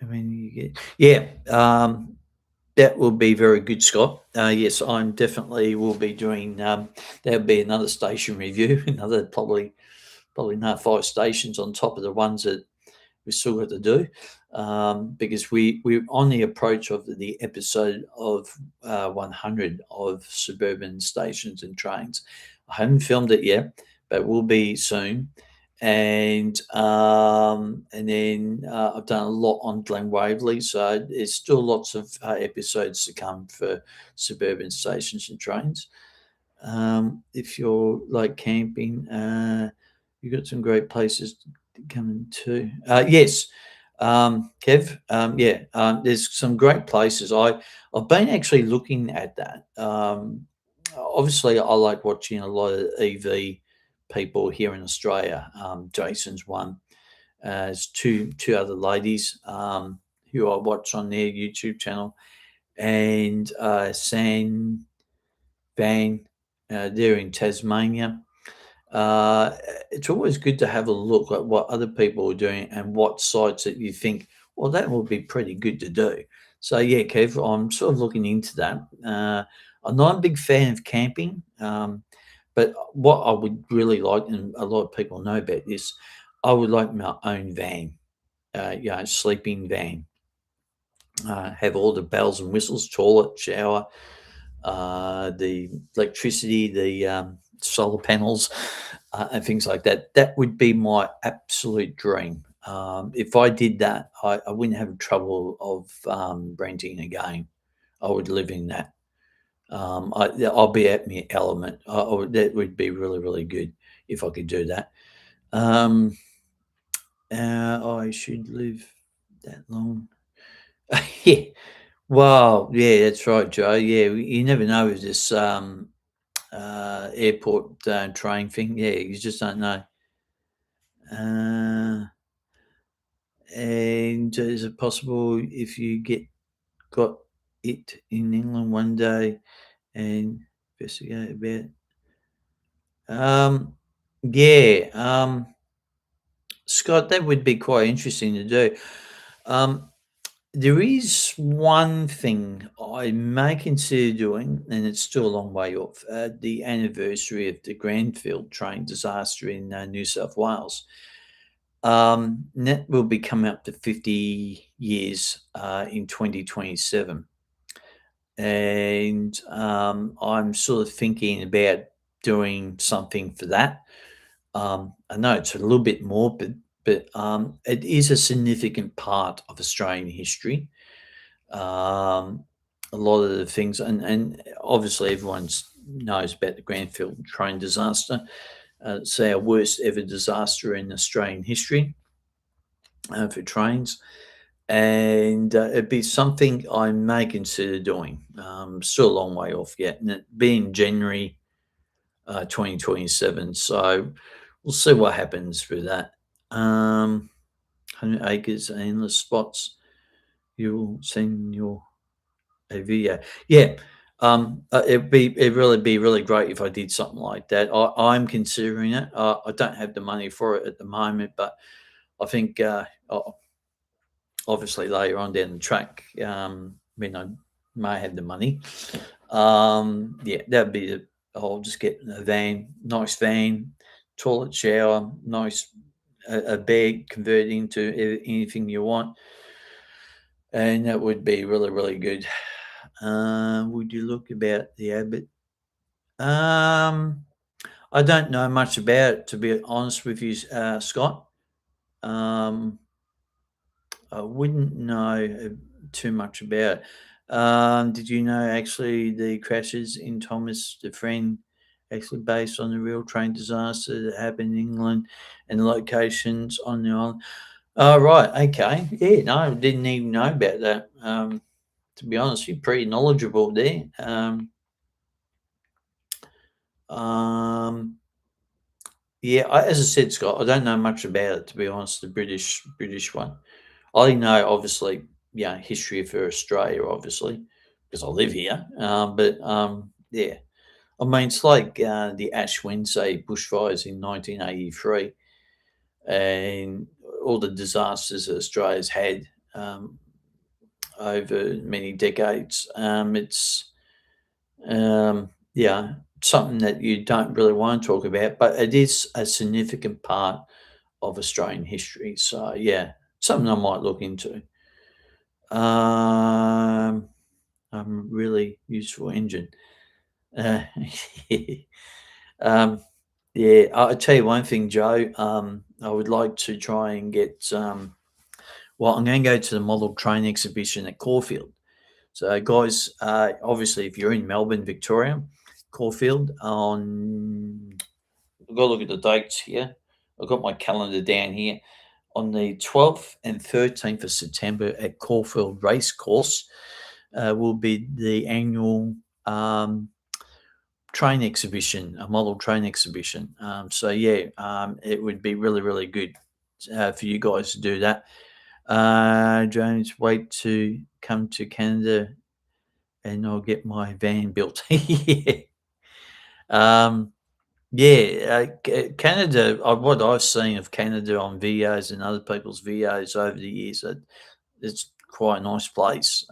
I mean, you get yeah. That will be very good, Scott. Yes, I'm definitely will be doing. There'll be another station review, another probably another 5 stations on top of the ones that we still got to do, because we're on the approach of the episode of 100 of suburban stations and trains. I haven't filmed it yet, but will be soon. And then I've done a lot on Glen Waverley, so there's still lots of episodes to come for suburban stations and trains. If you're like camping, you've got some great places coming too. Yes, Kev. Yeah, there's some great places. I've been actually looking at that. Obviously, I like watching a lot of EV people here in Australia. Jason's one. There's two other ladies who I watch on their YouTube channel, and San Van. They're in Tasmania. Uh, it's always good to have a look at what other people are doing and what sites that you think, well, that would be pretty good to do. So yeah, Kev, I'm sort of looking into that. I'm not a big fan of camping, but what I would really like, and a lot of people know about this, I would like my own van, sleeping van. Have all the bells and whistles, toilet, shower, the electricity, the solar panels, and things like that. That would be my absolute dream. If I did that, I wouldn't have trouble of renting again. I would live in that. I'll be at my element. That would be really, really good if I could do that. Um, I should live that long. Yeah. Wow. Yeah, that's right, Joe. Yeah, you never know with this airport train thing. Yeah, you just don't know. Uh, and is it possible if you got it in England one day and investigate about? Yeah, Scott, that would be quite interesting to do. Um, there is one thing I may consider doing, and it's still a long way off. The anniversary of the Granville train disaster in New South Wales. That will be coming up to 50 years in 2027. And I'm sort of thinking about doing something for that. I know it's a little bit morbid, but it is a significant part of Australian history. Um, a lot of the things, and obviously everyone knows about the Granville train disaster. It's our worst ever disaster in Australian history for trains, and it'd be something I may consider doing. Still a long way off yet, and it being January 2027, so we'll see what happens with that. 100 acres, endless spots. You'll send your a video. Yeah. It'd really be really great if I did something like that. I'm considering it. I don't have the money for it at the moment, but I think obviously later on down the track, when I may have the money, yeah, that'd be the. I'll just get a van, nice van, toilet, shower, nice a bed, convert into anything you want, and that would be really really good. Would you look about the Abbott? Um, I don't know much about it, to be honest with you, Scott. Um, I wouldn't know too much about it. Did you know actually the crashes in Thomas the Friend actually based on the real train disaster that happened in England and the locations on the island. Oh, right. Okay. Yeah, no, I didn't even know about that. To be honest, you're pretty knowledgeable there. Um, yeah, as I said, Scott, I don't know much about it, to be honest, the British one. I know, obviously, history of Australia, obviously, because I live here. Yeah, I mean, it's like the Ash Wednesday bushfires in 1983 and all the disasters that Australia's had um, over many decades. Yeah, something that you don't really want to talk about, but it is a significant part of Australian history. So, yeah, something I might look into. Um, really useful engine. Uh, um, yeah, I'll tell you one thing, Joe. I would like to try and get. I'm going to go to the model train exhibition at Caulfield. So, guys, obviously, if you're in Melbourne, Victoria, Caulfield on. I've got to look at the dates here. I've got my calendar down here. On the 12th and 13th of September at Caulfield Racecourse will be the annual train exhibition, a model train exhibition. It would be really, really good for you guys to do that. James, wait to come to Canada and I'll get my van built. Yeah. Canada, what I've seen of Canada on videos and other people's videos over the years, it's quite a nice place.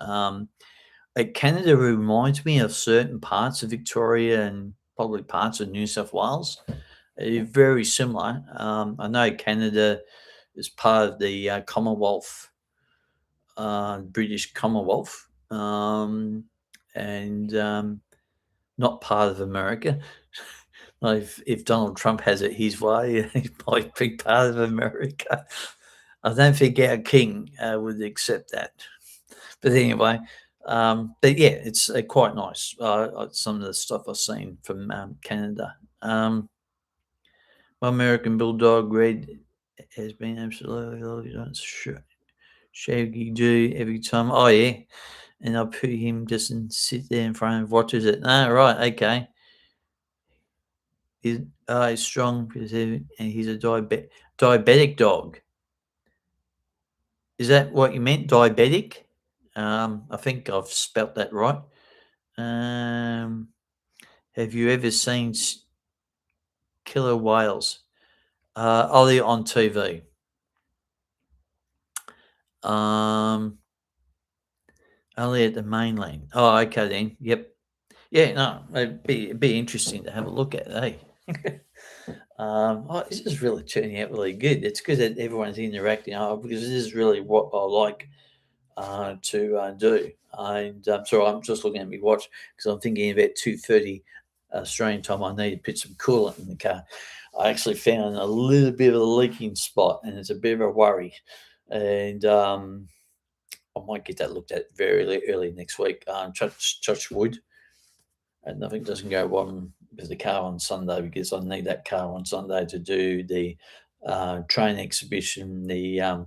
Canada reminds me of certain parts of Victoria and probably parts of New South Wales. Very similar. I know Canada is part of the Commonwealth, British Commonwealth, and not part of America. If Donald Trump has it his way, he might be part of America. I don't think our king would accept that. But anyway, it's quite nice. Some of the stuff I've seen from Canada. My American Bulldog Red has been absolutely shaggy do every time. Oh yeah, and I'll put him just and sit there in front of watches it. No, right, okay. He's strong and he's a diabetic dog. Is that what you meant? Diabetic? I think I've spelt that right. Have you ever seen killer whales? Only on TV. Only at the mainland. Oh, okay then. Yep. Yeah, no, it'd be interesting to have a look at, eh? This is really turning out really good. It's good that everyone's interacting because this is really what I like to do. And so I'm just looking at my watch because I'm thinking about 2:30 Australian time. I need to put some coolant in the car. I actually found a little bit of a leaking spot, and it's a bit of a worry. And I might get that looked at very early next week. Touch wood, and nothing doesn't go wrong with the car on Sunday because I need that car on Sunday to do the train exhibition, the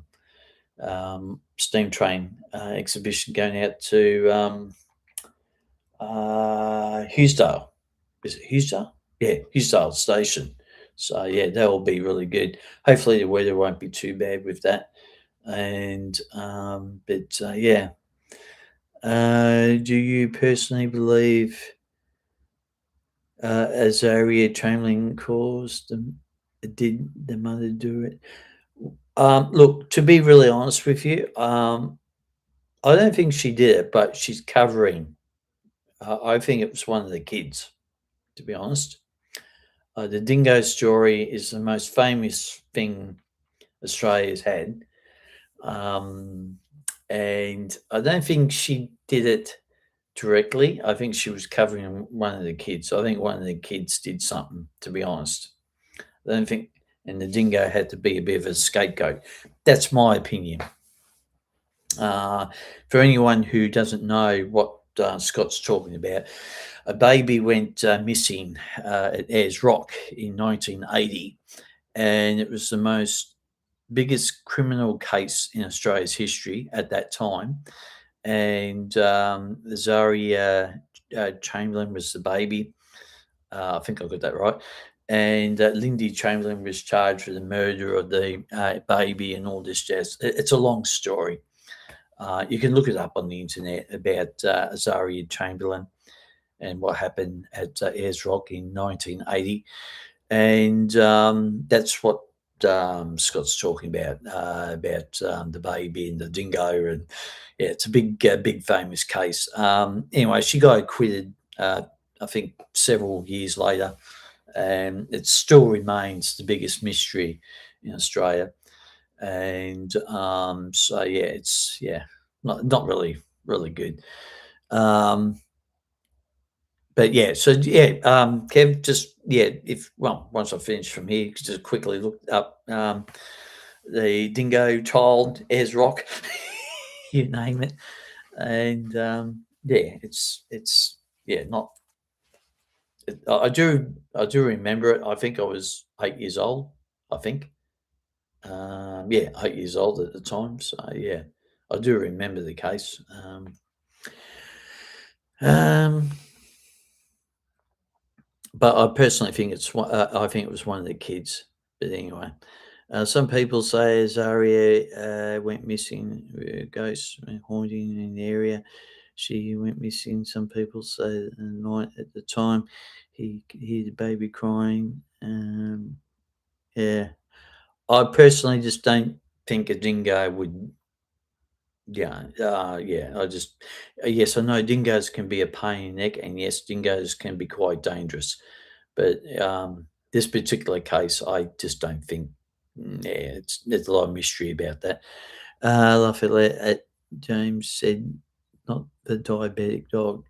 steam train exhibition going out to Hughesdale. Is it Hughesdale? Yeah, Hughesdale Station. So yeah, that will be really good. Hopefully the weather won't be too bad with that. And do you personally believe Azaria Chamberlain caused them? Did the mother do it? Look, to be really honest with you, I don't think she did it, but she's covering. I think it was one of the kids, to be honest. The dingo story is the most famous thing Australia's had. And I don't think she did it directly. I think she was covering one of the kids. I think one of the kids did something, to be honest. I don't think, and the dingo had to be a bit of a scapegoat. That's my opinion. For anyone who doesn't know what Scott's talking about. A baby went missing at Ayers Rock in 1980, and it was the most biggest criminal case in Australia's history at that time. And Zaria Chamberlain was the baby. I think I got that right. And Lindy Chamberlain was charged with the murder of the baby and all this jazz. It's a long story. You can look it up on the internet about Azaria Chamberlain and what happened at Ayers Rock in 1980. And that's what Scott's talking about the baby and the dingo. And yeah, it's a big famous case. Anyway, she got acquitted, I think, several years later. And it still remains the biggest mystery in Australia. And so yeah, it's not really good. But yeah, so yeah, Kev, just if once I finish from here, just quickly look up the dingo child, Ayers Rock, you name it, and yeah, it's not. I do remember it. I think I was 8 years old. I think. Yeah, 8 years old at the time. So yeah, I do remember the case. Um, but I personally think I think it was one of the kids. But anyway, some people say Azaria went missing. Ghosts haunting in the area. She went missing. Some people say the night at the time he could hear the baby crying. Yeah, I personally just don't think a dingo would. Yeah. I just yes, I know dingoes can be a pain in the neck, and yes, dingoes can be quite dangerous. But this particular case, I just don't think. Yeah, there's a lot of mystery about that. Lafayette James said, "Not the diabetic dog."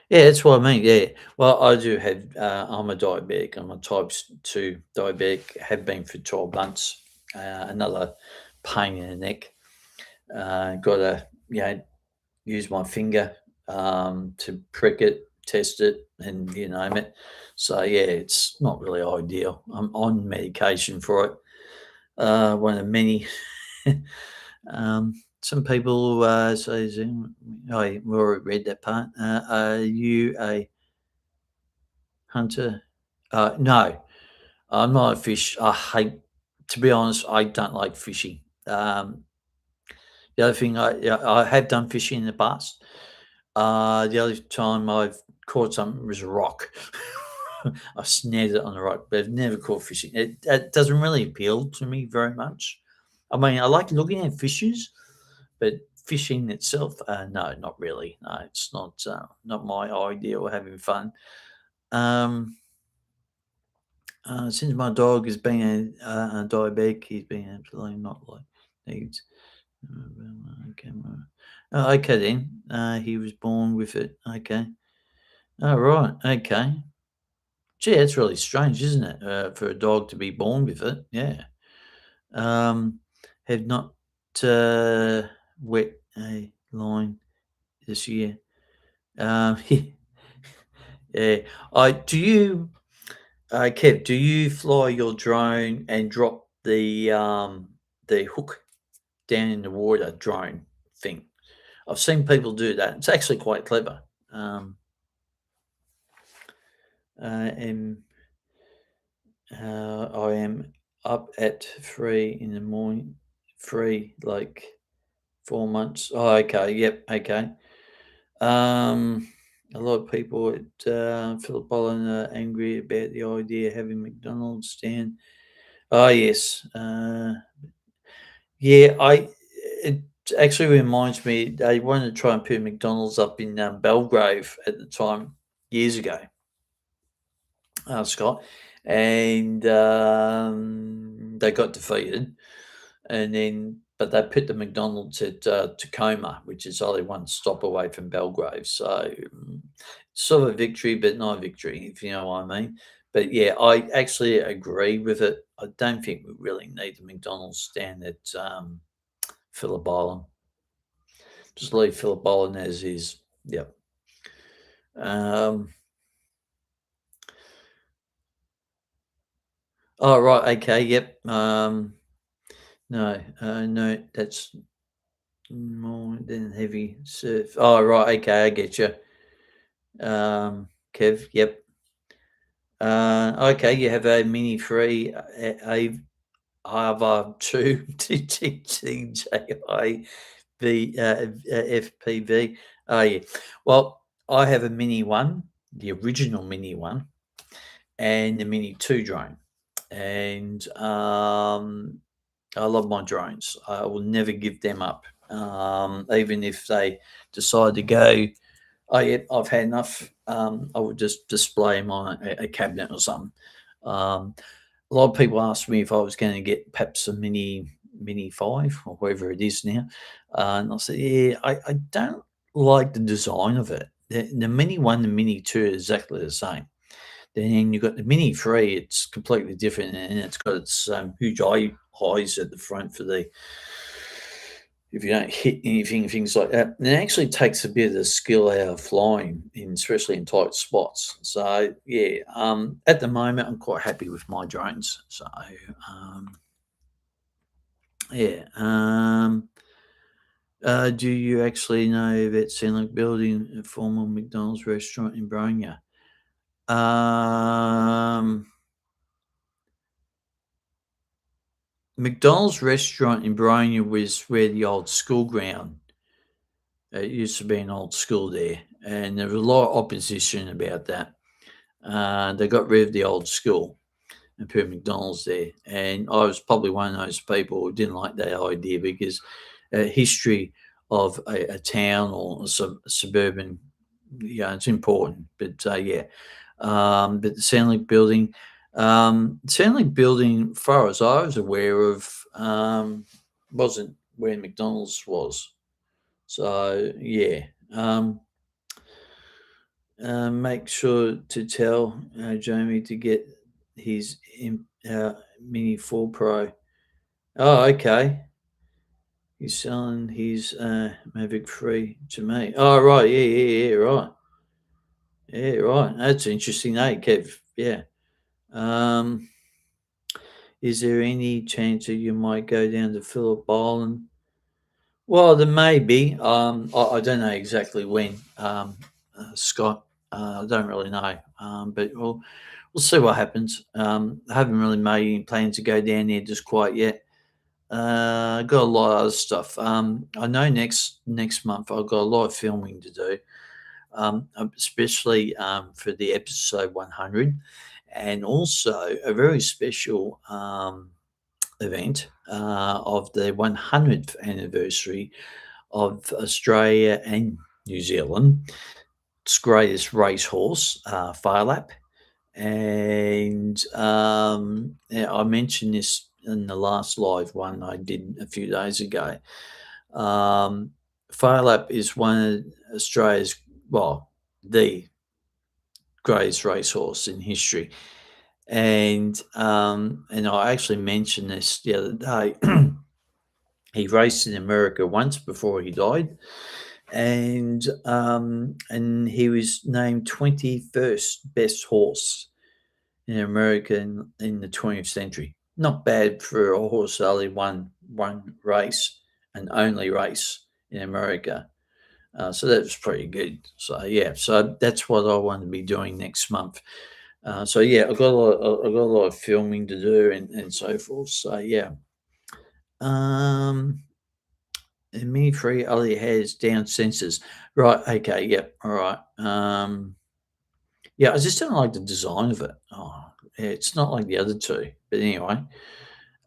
Yeah, that's what I mean. Yeah, well, I do have. I'm a diabetic. I'm a type 2 diabetic. Have been for 12 months. Another pain in the neck. Got to use my finger to prick it, test it, and you name it. So yeah, it's not really ideal. I'm on medication for it. One of many. Some people say, "I already read that part." Are you a hunter? No, I'm not a fish. I hate, to be honest, I don't like fishing. The other thing, I have done fishing in the past. The other time I've caught something was a rock. I snared it on a rock, but I've never caught fishing. It doesn't really appeal to me very much. I mean, I like looking at fishes, but fishing itself, no, not really. No, it's not my idea of having fun. Um, since my dog has been a diabetic, he's been absolutely not like needs. Camera. Oh, okay then. He was born with it. Okay. Oh, right. Okay. Gee, that's really strange, isn't it? For a dog to be born with it. Yeah. Um, have not wet a line this year. Yeah. Kev, do you fly your drone and drop the hook down in the water drone thing? I've seen people do that. It's actually quite clever. And I am up at 3 in the morning. 4 months. Oh, okay. Yep. Okay. A lot of people at Phillip Island are angry about the idea of having McDonald's stand. Oh, yes. Yeah, it actually reminds me they wanted to try and put McDonald's up in Belgrave at the time years ago, Scott, and they got defeated, and then but they put the McDonald's at Tacoma, which is only one stop away from Belgrave, so sort of a victory, but not a victory, if you know what I mean. But yeah, I actually agree with it. I don't think we really need the McDonald's stand at Phillip Island. Just leave Phillip Island as is. Yep. Um, oh, right. Okay. Yep. No, no, that's more than heavy surf. Oh, right. Okay. I get you. Kev. Yep. Okay. You have a Mini 3, a Hava 2 TTJI FPV. Oh, yeah. Well, I have a Mini 1, the original Mini 1, and the Mini 2 drone. And I love my drones. I will never give them up. Even if they decide to go, oh, yeah, I've had enough, I would just display them on a cabinet or something. Um, a lot of people asked me if I was going to get perhaps a Mini 5 or whatever it is now. And I said, yeah, I don't like the design of it. The Mini 1 and Mini 2 are exactly the same. Then you've got the Mini 3, it's completely different, and it's got its huge eyes at the front for the if you don't hit anything, things like that. And it actually takes a bit of the skill out of flying, especially in tight spots. So yeah, at the moment I'm quite happy with my drones. So um, yeah. Do you actually know that Sandlink Building, a former McDonald's restaurant in Bronya? Um, McDonald's restaurant in Bronya was where the old school ground. It used to be an old school there, and there was a lot of opposition about that. They got rid of the old school and put McDonald's there, and I was probably one of those people who didn't like that idea because history of a town or a suburban, yeah, it's important. But yeah, but the Soundlink building, Soundlink building, far as I was aware of, wasn't where McDonald's was. So yeah, make sure to tell Jamie to get his Mini 4 Pro. Oh, okay. He's selling his Mavic 3 to me. Oh, right. Yeah, yeah, yeah. Right. Yeah, right. That's interesting, eh, Kev? Yeah. Um, is there any chance that you might go down to Phillip Island? Well, there may be. I don't know exactly when, Scott. I don't really know. But we'll see what happens. I haven't really made any plans to go down there just quite yet. Got a lot of other stuff. I know next month I've got a lot of filming to do, especially for the episode 100, and also a very special event of the 100th anniversary of Australia and New Zealand. Its greatest racehorse, Firelap. And yeah, I mentioned this in the last live one I did a few days ago. Um, Firelap is one of Australia's, well, the greatest racehorse in history. And I actually mentioned this the other day. He raced in America once before he died, and he was named 21st best horse in America in the 20th century. Not bad for a horse that only won one race and only race in America. So that was pretty good. So yeah, so that's what I want to be doing next month. So yeah, I've got a lot of filming to do and so forth. So yeah. Um, and Mini Free only has down sensors. Right. Okay. Yep. All right. Yeah, I just don't like the design of it. Oh, yeah, it's not like the other two. But anyway,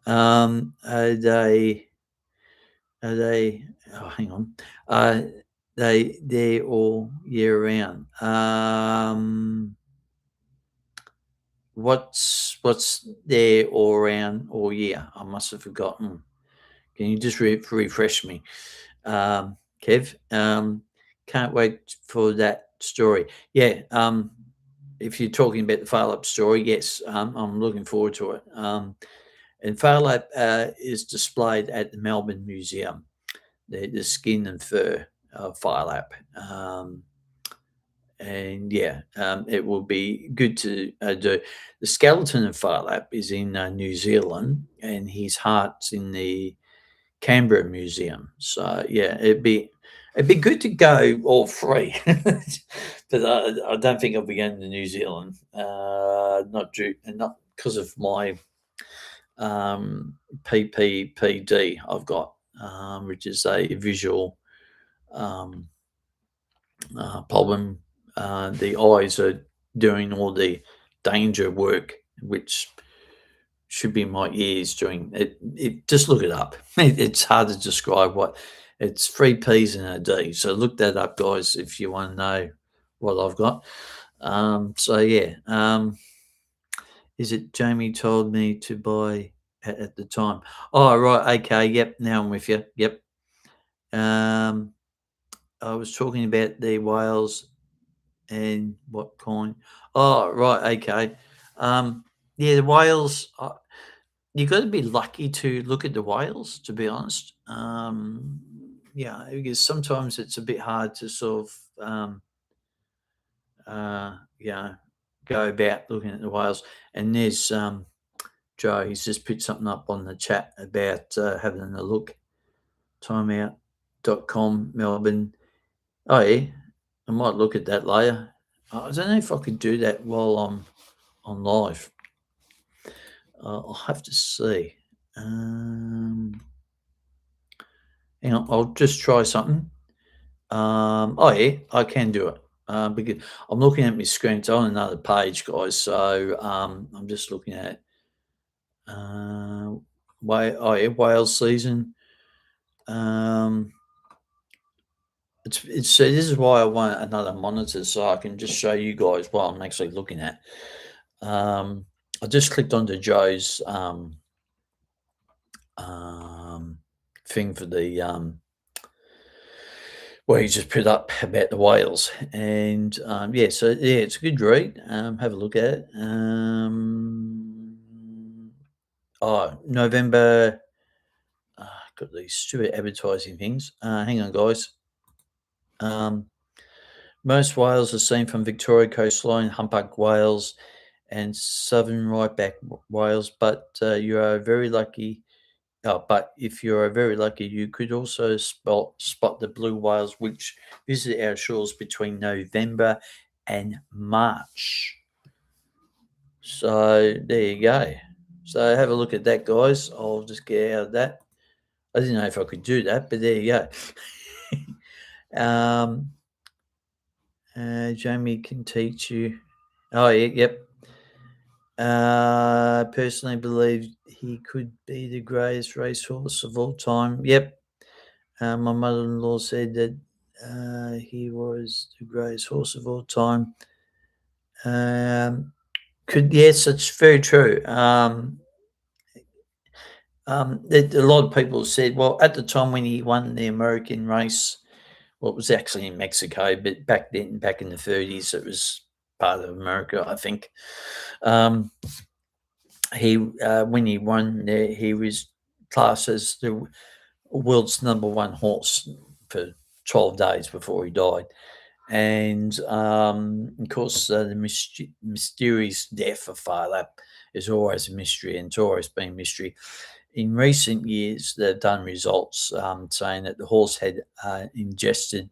um, are they? Are they? Oh, hang on. They're all year round. What's there all around all year? I must have forgotten. Can you just refresh me, Kev? Can't wait for that story. Yeah. If you're talking about the Fairlap story, yes, I'm looking forward to it. And Fairlap is displayed at the Melbourne Museum, the skin and fur of Fairlap. and yeah, it will be good to do. The skeleton of Phar Lap is in New Zealand, and his heart's in the Canberra Museum. So yeah, it'd be good to go all three, but I don't think I'll be going to New Zealand. Not because of my PPPD I've got, which is a visual um, problem. The eyes are doing all the danger work, which should be my ears doing it. Just look it up. It's hard to describe what it's. Three P's and a D. So look that up, guys, if you want to know what I've got. So yeah, is it Jamie told me to buy at the time? Oh right, okay, yep. Now I'm with you. Yep. Um, I was talking about the whales and what kind. Oh right, okay. Um, yeah, the whales. You got to be lucky to look at the whales, to be honest. Yeah, because sometimes it's a bit hard to sort of, you know, go about looking at the whales. And there's Joe, he's just put something up on the chat about having a look. Timeout.com, Melbourne. Oh, yeah, I might look at that later. I don't know if I could do that while I'm on live. I'll have to see. Hang on, I'll just try something. Oh yeah, I can do it. Because I'm looking at my screen. It's on another page, guys. So I'm just looking at whale season. It's so this is why I want another monitor so I can just show you guys what I'm actually looking at. I just clicked onto Joe's thing for the well, he just put up about the whales, and yeah, so yeah, it's a good read. Have a look at it. November. Got these stupid advertising things. Hang on, guys. Most whales are seen from Victoria coastline, humpback whales, and southern right-back whales. But you are very lucky. But if you are very lucky, you could also spot the blue whales, which visit our shores between November and March. So there you go. So have a look at that, guys. I'll just get out of that. I didn't know if I could do that, but there you go. Jamie can teach you. Oh yeah, yep. Personally believe he could be the greatest racehorse of all time. Yep. My mother-in-law said that he was the greatest horse of all time. Yes, it's very true. A lot of people said, well, at the time when he won the American race, well, it was actually in Mexico, but back then, back in the 30s, it was part of America, I think. When he won there, he was classed as the world's number one horse for 12 days before he died. And of course, the mysterious death of Phar Lap is always a mystery, and it's always been a mystery. In recent years, they've done results saying that the horse had ingested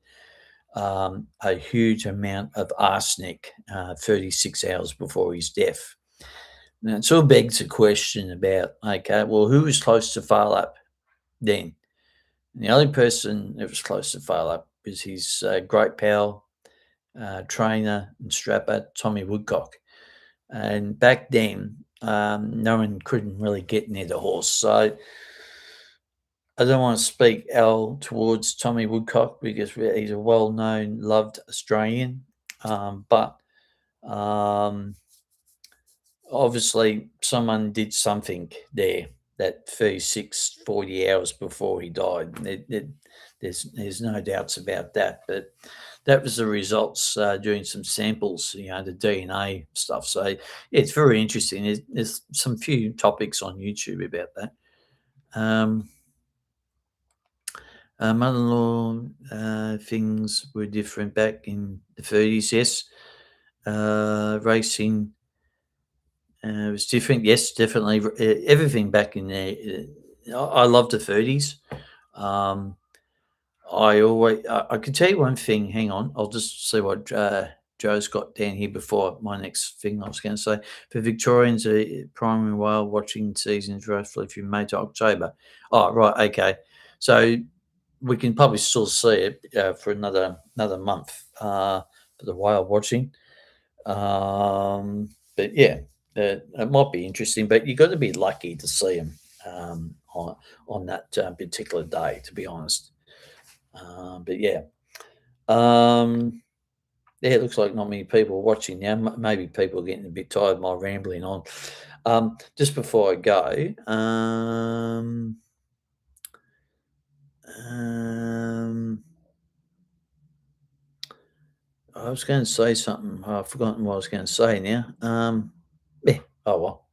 a huge amount of arsenic 36 hours before his death. Now, it sort of begs a question about, okay, well, who was close to Phar Lap then? And the only person that was close to Phar Lap was his great pal, trainer and strapper, Tommy Woodcock. And back then, no one couldn't really get near the horse. So I don't want to speak ill towards Tommy Woodcock because he's a well-known, loved Australian. But obviously someone did something there that 36, 40 hours before he died. There's no doubts about that. But that was the results doing some samples, the DNA stuff. So yeah, it's very interesting. There's some few topics on YouTube about that. Mother-in-law, things were different back in the 30s, yes. Racing was different, yes, definitely. Everything back in there. I love the 30s. Um, I can tell you one thing. Hang on, I'll just see what Joe's got down here before my next thing I was going to say. For Victorians, primary whale watching season is roughly from May to October. Oh, right, okay. So we can probably still see it for another month for the whale watching. But yeah, it might be interesting. But you got to be lucky to see them on that particular day, to be honest. But yeah, um, yeah, it looks like not many people are watching now. Maybe people are getting a bit tired of my rambling on. Just before I go, um, I was going to say something. I've forgotten what I was going to say now. Yeah, oh well.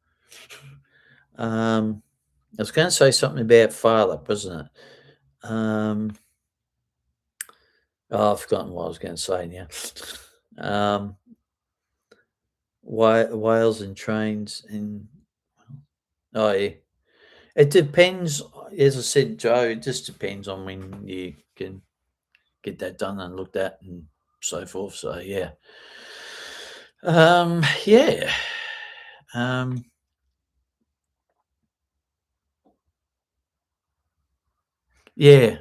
I was going to say something about father, wasn't it? I've forgotten what I was going to say now. um, Whales and trains and oh yeah, it depends. As I said, Joe, it just depends on when you can get that done and looked at and so forth. So yeah, yeah, um, yeah.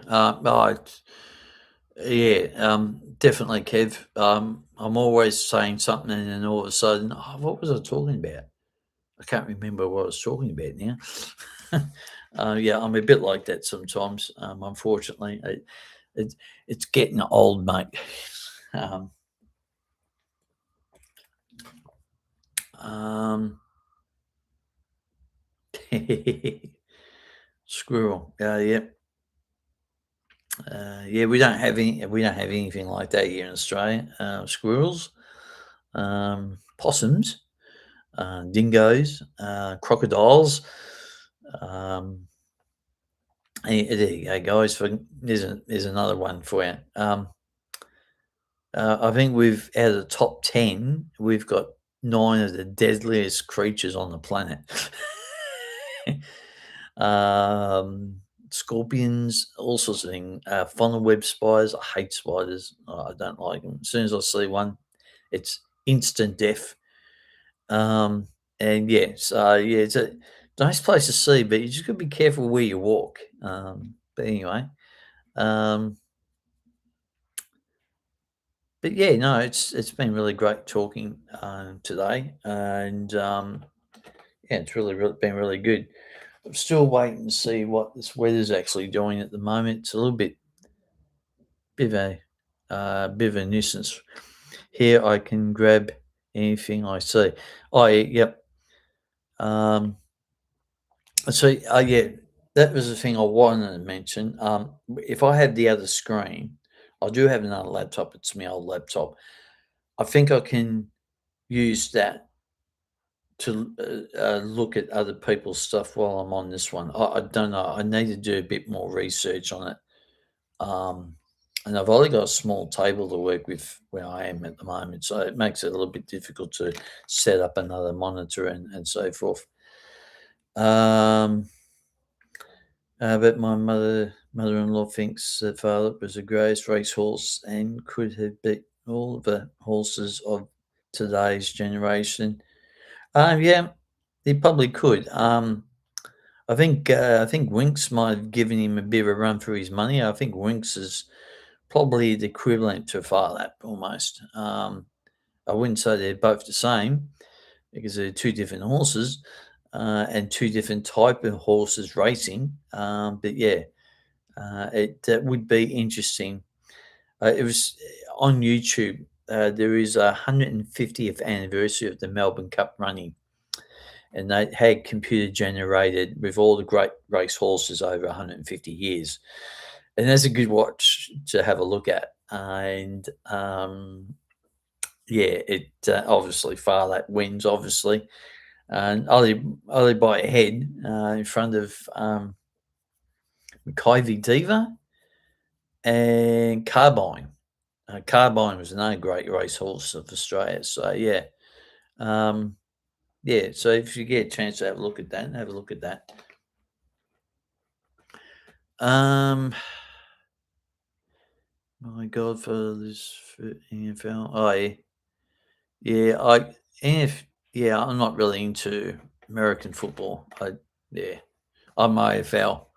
Yeah, definitely, Kev. I'm always saying something, and then all of a sudden, oh, what was I talking about? I can't remember what I was talking about now. Yeah, I'm a bit like that sometimes. Unfortunately, it, it's getting old, mate. Um, um, squirrel. Yeah, yeah. We don't have any. We don't have anything like that here in Australia. Squirrels, possums, dingoes, crocodiles. Um, there you go, guys. There's another one for you. I think we've out of the top 10, we've got 9 of the deadliest creatures on the planet. um, Scorpions, all sorts of things. Funnel web spiders. I hate spiders. I don't like them. As soon as I see one, it's instant death. Um, and yeah, so yeah, it's a nice place to see, but you just got to be careful where you walk. But anyway, um, but yeah, no, it's been really great talking today, and yeah, it's really been really good. I'm still waiting to see what this weather's actually doing at the moment. It's a little bit of bit of a nuisance. Here, I can grab anything I see. Oh, yeah, yep. So, yeah, that was the thing I wanted to mention. If I had the other screen, I do have another laptop. It's my old laptop. I think I can use that to look at other people's stuff while I'm on this one. I don't know. I need to do a bit more research on it. Um, and I've only got a small table to work with where I am at the moment, so it makes it a little bit difficult to set up another monitor and so forth. Um, but my mother-in-law thinks that father was the greatest racehorse and could have beat all the horses of today's generation. Yeah, he probably could. I think Winks might have given him a bit of a run for his money. I think Winks is probably the equivalent to Farlap almost. I wouldn't say they're both the same because they're two different horses and two different type of horses racing. But yeah, it would be interesting. It was on YouTube. There is a 150th anniversary of the Melbourne Cup running, and they had computer generated with all the great race horses over 150 years, and that's a good watch to have a look at. And yeah, it obviously Farlap wins, obviously, and only by a head in front of Makybe Diva. and Carbine. Carbine was another great racehorse of Australia. So yeah, um, yeah. So if you get a chance to have a look at that, have a look at that. My godfather's for NFL. Oh yeah, yeah. Yeah. I'm not really into American football. Yeah, I'm AFL.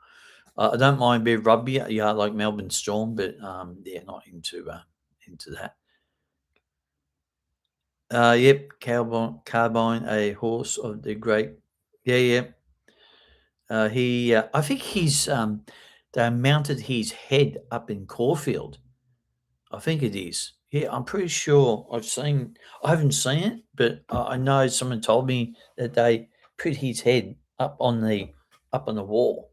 I don't mind a bit of rugby. Yeah, I like Melbourne Storm, but yeah, not into that. Yep, Carbine, a horse of the great. Yeah, yeah. I think they mounted his head up in Caulfield. I think it is. Yeah, I'm pretty sure I haven't seen it, but I know someone told me that they put his head up on the wall.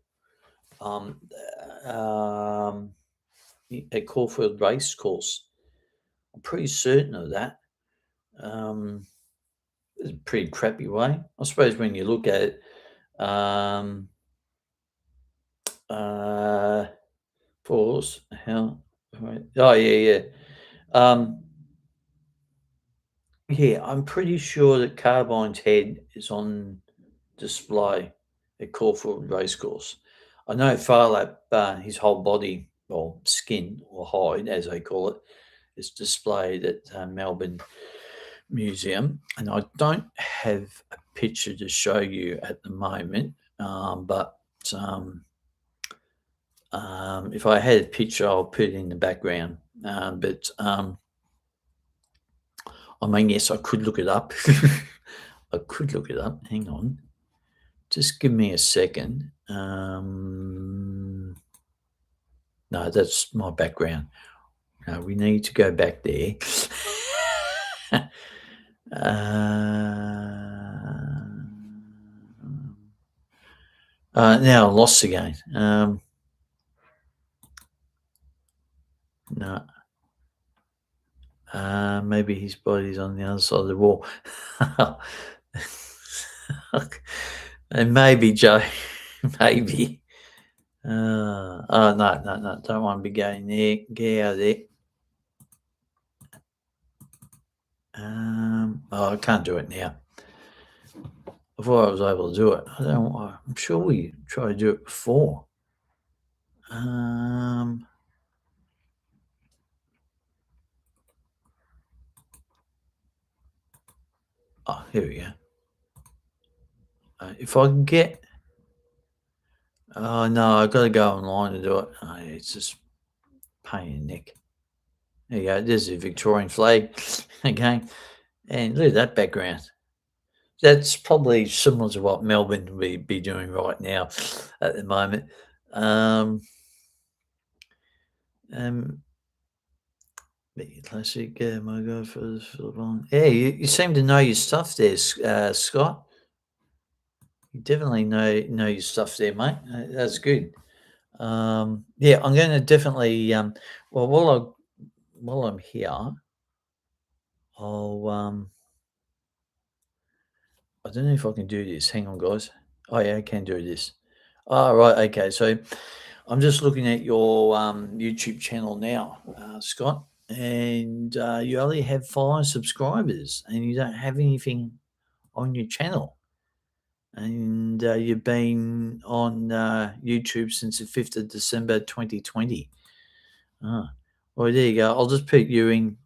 Um, um, at Caulfield Race Course. I'm pretty certain of that. Um, it's a pretty crappy way. I suppose when you look at it, um, uh, pause. How? Oh, yeah, yeah. Um, yeah, I'm pretty sure that Carbine's head is on display at Caulfield Racecourse. I know Farlap, his whole body, or skin, or hide, as they call it, is displayed at Melbourne Museum. And I don't have a picture to show you at the moment, but if I had a picture, I'll put it in the background. I mean, yes, I could look it up. I could look it up. Hang on. Just give me a second. No, that's my background. No, we need to go back there. Now I lost again. No. Maybe his body's on the other side of the wall. And maybe, Joe. Maybe. Oh, no. Don't want to be going there. Get out of there. I can't do it now. I thought I was able to do it. I'm sure we tried to do it before. Oh, here we go. If I can get. Oh, no, I've got to go online to do it. Oh, yeah, it's just pain in the neck. There you go. There's the Victorian flag again. And look at that background. That's probably similar to what Melbourne would be doing right now at the moment. Classic, my God, for yeah, you seem to know your stuff there, Scott. You definitely know your stuff there, mate. That's good. Yeah, I'm going to definitely. Well, while I'm here, I'll. I don't know if I can do this. Hang on, guys. Oh yeah, I can do this. Oh right, okay. So I'm just looking at your YouTube channel now, Scott, and you only have 5 subscribers, and you don't have anything on your channel. And you've been on YouTube since the 5th of December 2020. Oh, well, there you go. I'll just put you in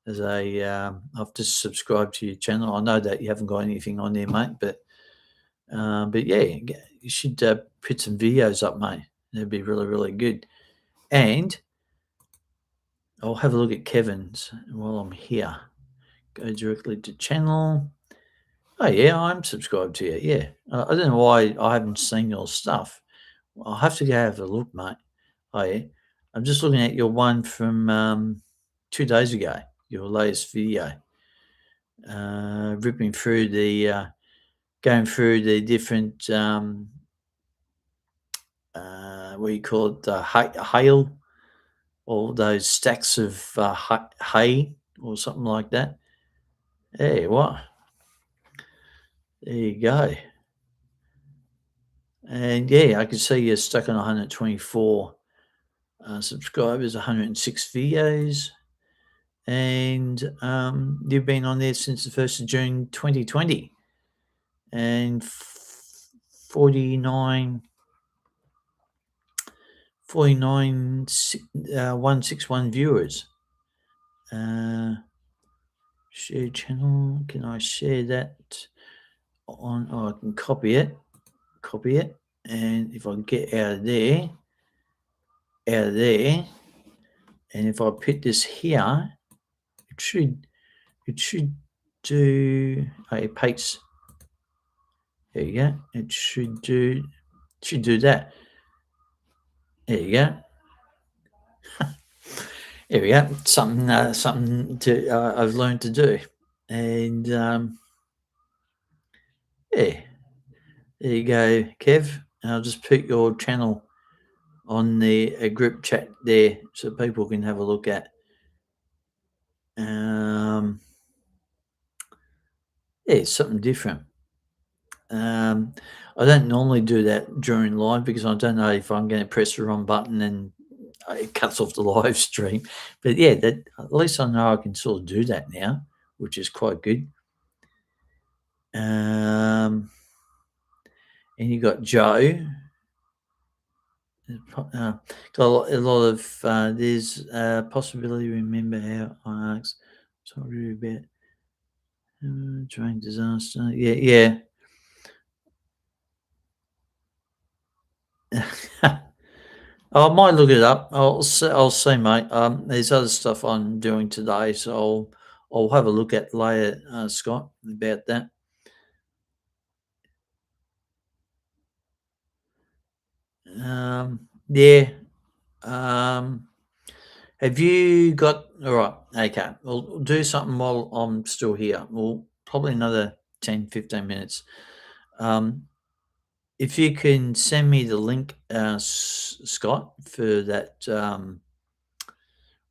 as I've just subscribed to your channel. I know that you haven't got anything on there, mate, but yeah, you should put some videos up, mate. That'd be really, really good. And I'll have a look at Kevin's while I'm here. Go directly to channel. Oh yeah, I'm subscribed to you. Yeah, I don't know why I haven't seen your stuff. I'll have to go have a look, mate. Oh yeah, I'm just looking at your one from 2 days ago. Your latest video, ripping through going through the different what do you call it, hail, all those stacks of hay or something like that. Hey, what? There you go. And yeah, I can see you're stuck on 124 subscribers, 106 videos. And you've been on there since the 1st of June 2020. And 161 viewers. Share channel. Can I share that on? Oh, I can copy it. And if I get out of there, and if I put this here, it should do a paste. There you go. It should do that. There you go. There we go. Something to I've learned to do, and yeah, there you go, Kev. And I'll just put your channel on the group chat there so people can have a look at. Yeah, it's something different. I don't normally do that during live because I don't know if I'm going to press the wrong button and it cuts off the live stream. But yeah, that at least I know I can sort of do that now, which is quite good. And you got Joe. Got a lot of there's a possibility. Remember how I asked sorry about train disaster. Yeah. I might look it up. I'll see, mate. There's other stuff I'm doing today, so I'll have a look at later, Scott, about that. Yeah. Have you got all right? Okay, we'll do something while I'm still here. Well, probably another 10, 15 minutes. If you can send me the link, Scott, for that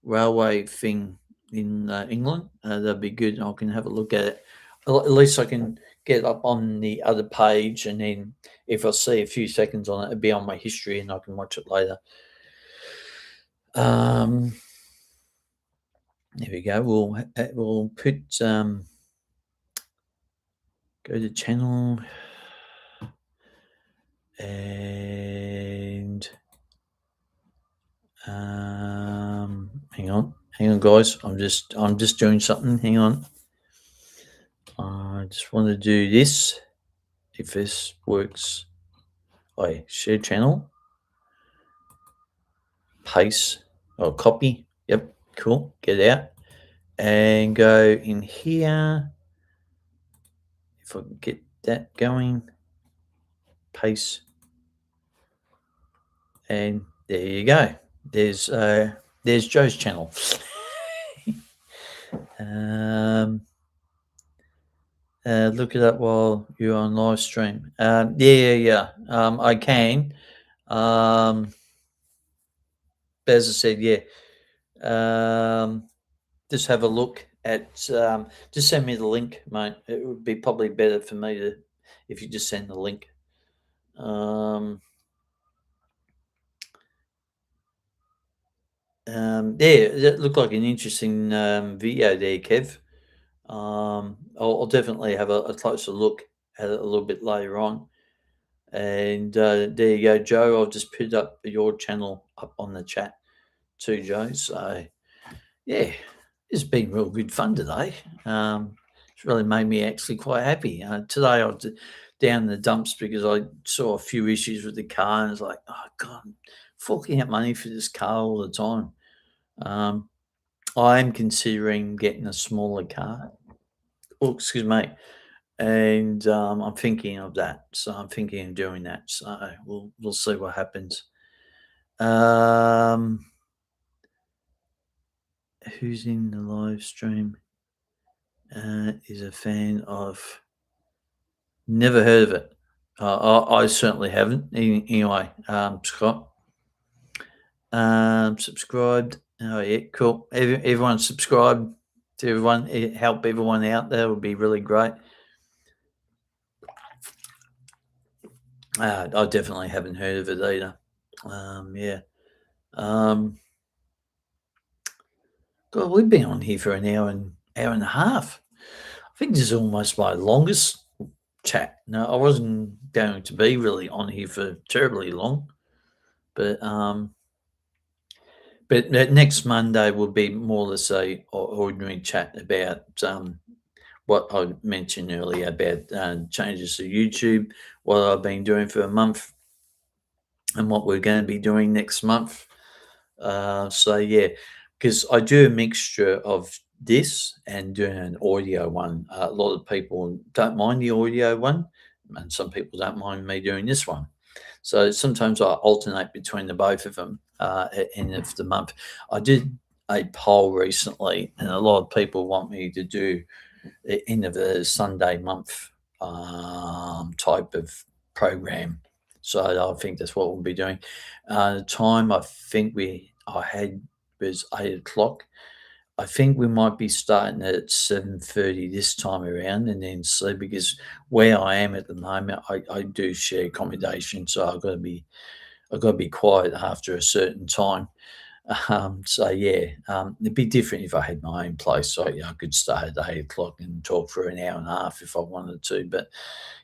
railway thing in England, that'd be good. I can have a look at it. At least I can get up on the other page, and then if I see a few seconds on it, it'll be on my history, and I can watch it later. There we go. We'll put go to channel and hang on, guys. I'm just doing something. Hang on. I just want to do this. If this works, share channel, paste or copy. Yep, cool. Get it out and go in here. If I can get that going, paste, and there you go. There's Joe's channel. Look it up while you're on live stream. Yeah. I can. As I said, yeah. Just have a look at. Just send me the link, mate. It would be probably better for me to if you just send the link. Yeah, that looked like an interesting video there, Kev. I'll definitely have a closer look at it a little bit later on. And there you go, Joe. I've just put up your channel up on the chat too, Joe. So yeah, it's been real good fun today. It's really made me actually quite happy. Today I was down in the dumps because I saw a few issues with the car and it's like, oh God, I'm forking out money for this car all the time. I am considering getting a smaller car. Oh, excuse me. And I'm thinking of that. So I'm thinking of doing that. So we'll see what happens. Who's in the live stream? Is a fan of. Never heard of it. I certainly haven't. Anyway, Scott. Subscribed. Oh yeah, cool. Everyone subscribe to everyone. Help everyone out. That would be really great. I definitely haven't heard of it either. Yeah. Um, God, we've been on here for an hour and a half. I think this is almost my longest chat. No, I wasn't going to be really on here for terribly long, but next Monday will be more or less a ordinary chat about what I mentioned earlier about changes to YouTube, what I've been doing for a month, and what we're going to be doing next month. So yeah, because I do a mixture of this and doing an audio one. A lot of people don't mind the audio one, and some people don't mind me doing this one. So sometimes I alternate between the both of them at the end of the month. I did a poll recently, and a lot of people want me to do the end of the Sunday month type of program. So I think that's what we'll be doing. The time I think I had was 8 o'clock. I think we might be starting at 7:30 this time around, and then see, because where I am at the moment, I do share accommodation, so I've got to be quiet after a certain time. So yeah, it'd be different if I had my own place. So yeah, I could start at 8 o'clock and talk for an hour and a half if I wanted to. But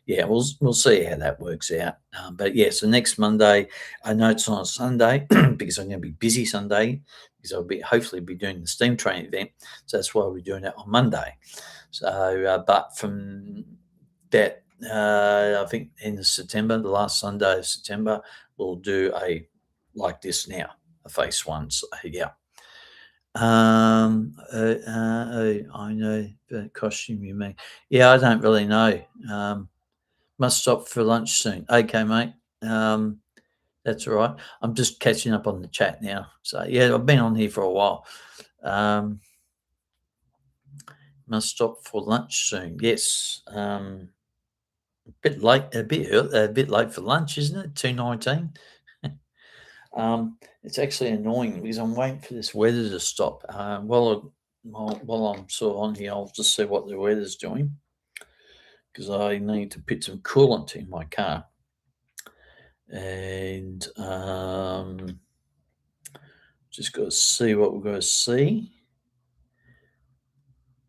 yeah, we'll see how that works out. But yeah, so next Monday, I know it's on a Sunday because I'm going to be busy Sunday because I'll be hopefully be doing the steam train event. So that's why we're doing it on Monday. So, but from that, I think in September, the last Sunday of September, we'll do a like this now, a face one. So, yeah. I know the costume you mean. Yeah, I don't really know. Must stop for lunch soon. Okay, mate. Um, that's all right. I'm just catching up on the chat now. So yeah, I've been on here for a while. Um, must stop for lunch soon. Yes. Bit late, a bit late for lunch, isn't it? 2:19. It's actually annoying because I'm waiting for this weather to stop. While I'm sort of on here, I'll just see what the weather's doing because I need to put some coolant in my car. And just got to see what we're going to see.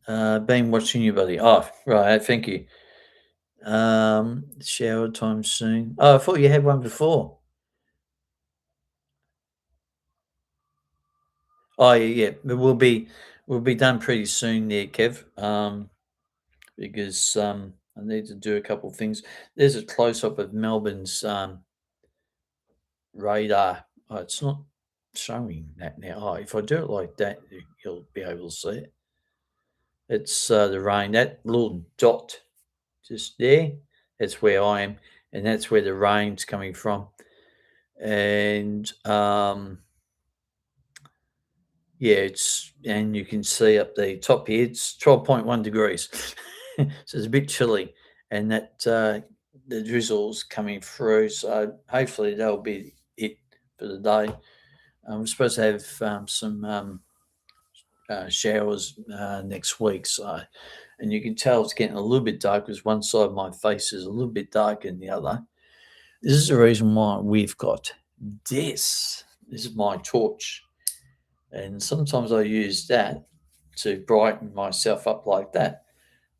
Been watching you, buddy. Oh, right. Thank you. Shower time soon. Oh, I thought you had one before. Oh yeah, yeah. We'll be done pretty soon there, Kev. Because I need to do a couple of things. There's a close up of Melbourne's radar. Oh, it's not showing that now. Oh, if I do it like that, you'll be able to see it. It's the rain. That little dot just there. That's where I am, and that's where the rain's coming from. And yeah, and you can see up the top here, it's 12.1 degrees. So it's a bit chilly, and that the drizzle's coming through. So hopefully that'll be it for the day. We're supposed to have some showers next week. So, and you can tell it's getting a little bit dark because one side of my face is a little bit darker than the other. This is the reason why we've got this. This is my torch. And sometimes I use that to brighten myself up like that.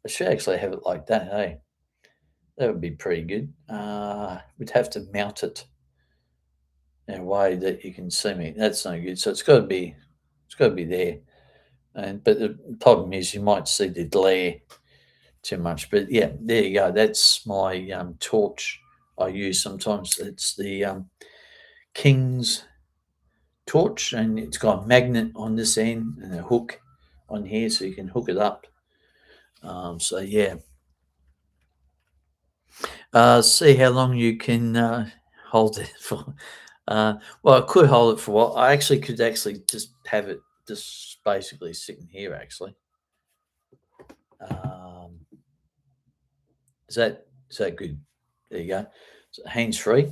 I should actually have it like that, hey? That would be pretty good. We'd have to mount it in a way that you can see me. That's no good. So it's got to be there. And but the problem is you might see the glare too much. But yeah, there you go. That's my torch I use sometimes. It's the King's torch, and it's got a magnet on this end and a hook on here, so you can hook it up. So yeah, see how long you can hold it for. Well, I could hold it for a while. I actually could actually just have it just basically sitting here. Actually, um, is that good? There you go. So hands free.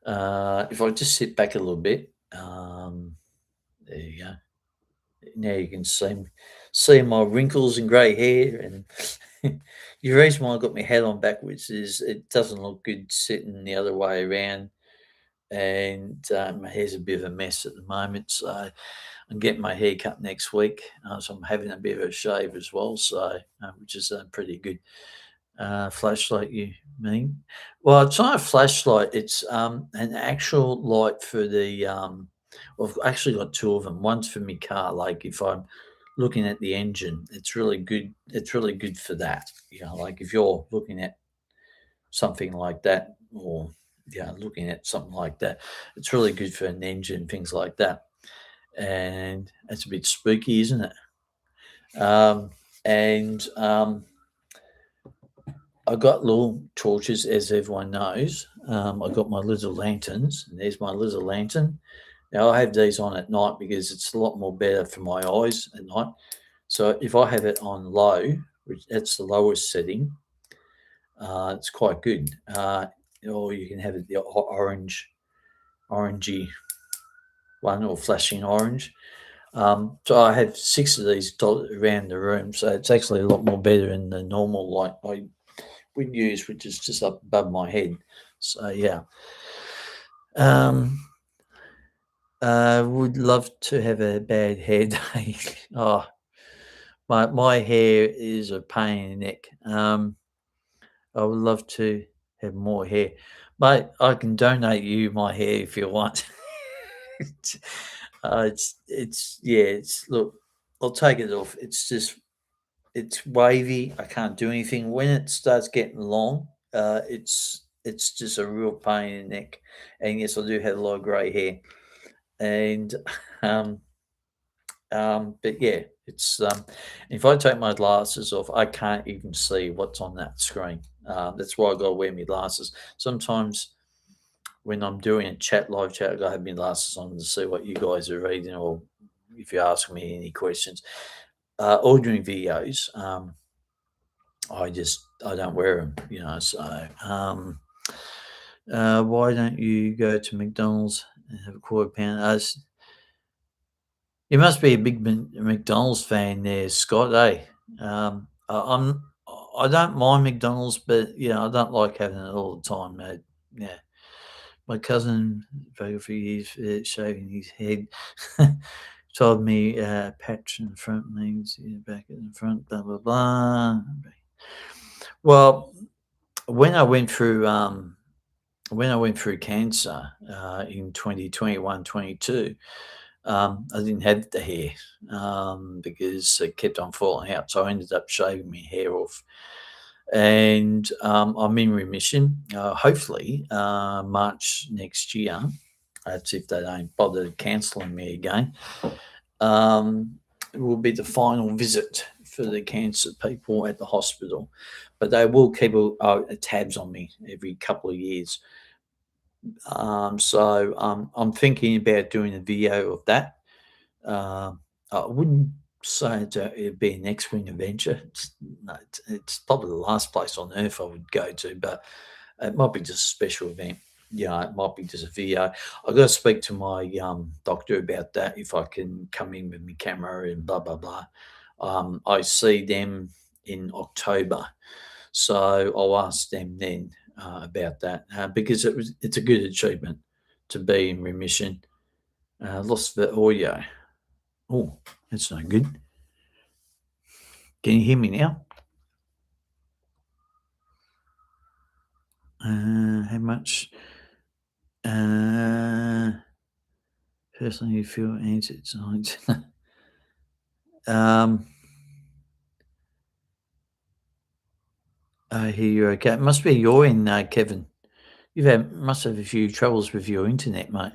If I just sit back a little bit, there you go. Now you can see my wrinkles and grey hair. And the reason why I got my head on backwards is it doesn't look good sitting the other way around and my hair's a bit of a mess at the moment. So I'm getting my hair cut next week. So I'm having a bit of a shave as well. So which is pretty good. Flashlight, you mean? Well, it's not a flashlight. It's an actual light for the. Well, I've actually got two of them. One's for my car. Like if I'm looking at the engine, it's really good. It's really good for that. Like if you're looking at something like that, or looking at something like that, it's really good for an engine, things like that. And it's a bit spooky, isn't it? And I got little torches, as everyone knows. I got my little lanterns, and there's my little lantern. Now I have these on at night because it's a lot more better for my eyes at night. So if I have it on low, which that's the lowest setting, it's quite good. Or you can have it the orangey one, or flashing orange. So I have six of these dotted around the room, so it's actually a lot more better than the normal light I would use, which is just up above my head. So yeah, would love to have a bad hair day. Oh, my hair is a pain in the neck. I would love to have more hair, mate. I can donate you my hair if you want. It's yeah. It's look. I'll take it off. It's wavy. I can't do anything when it starts getting long. It's just a real pain in the neck. And yes, I do have a lot of grey hair. And um, but yeah, it's if I take my glasses off, I can't even see what's on that screen. That's why I got to wear my glasses. Sometimes when I'm doing a live chat, I got to have my glasses on to see what you guys are reading, or if you ask me any questions. Or doing videos, I don't wear them. So why don't you go to McDonald's and have a quarter pound? You must be a big McDonald's fan there, Scott. Eh? I don't mind McDonald's, but I don't like having it all the time, mate. Yeah, my cousin voted for years for shaving his head. Told me patch in the front means back in the front, blah blah blah. Well, when I went through cancer in 2021, 22, I didn't have the hair because it kept on falling out. So I ended up shaving my hair off. And I'm in remission. Hopefully, March next year. That's if they don't bother cancelling me again. It will be the final visit for the cancer people at the hospital, but they will keep tabs on me every couple of years. So I'm thinking about doing a video of that. I wouldn't say it'd be an X-wing adventure. No, it's probably the last place on earth I would go to, but it might be just a special event. It might be just a video. I've got to speak to my doctor about that, if I can come in with my camera and blah blah blah. I see them in October, so I'll ask them then about that because it's a good achievement to be in remission. Lost the audio. Oh, that's not good. Can you hear me now? How much personally you feel answered signs? I hear you okay. It must be your end, Kevin. Must have a few troubles with your internet, mate.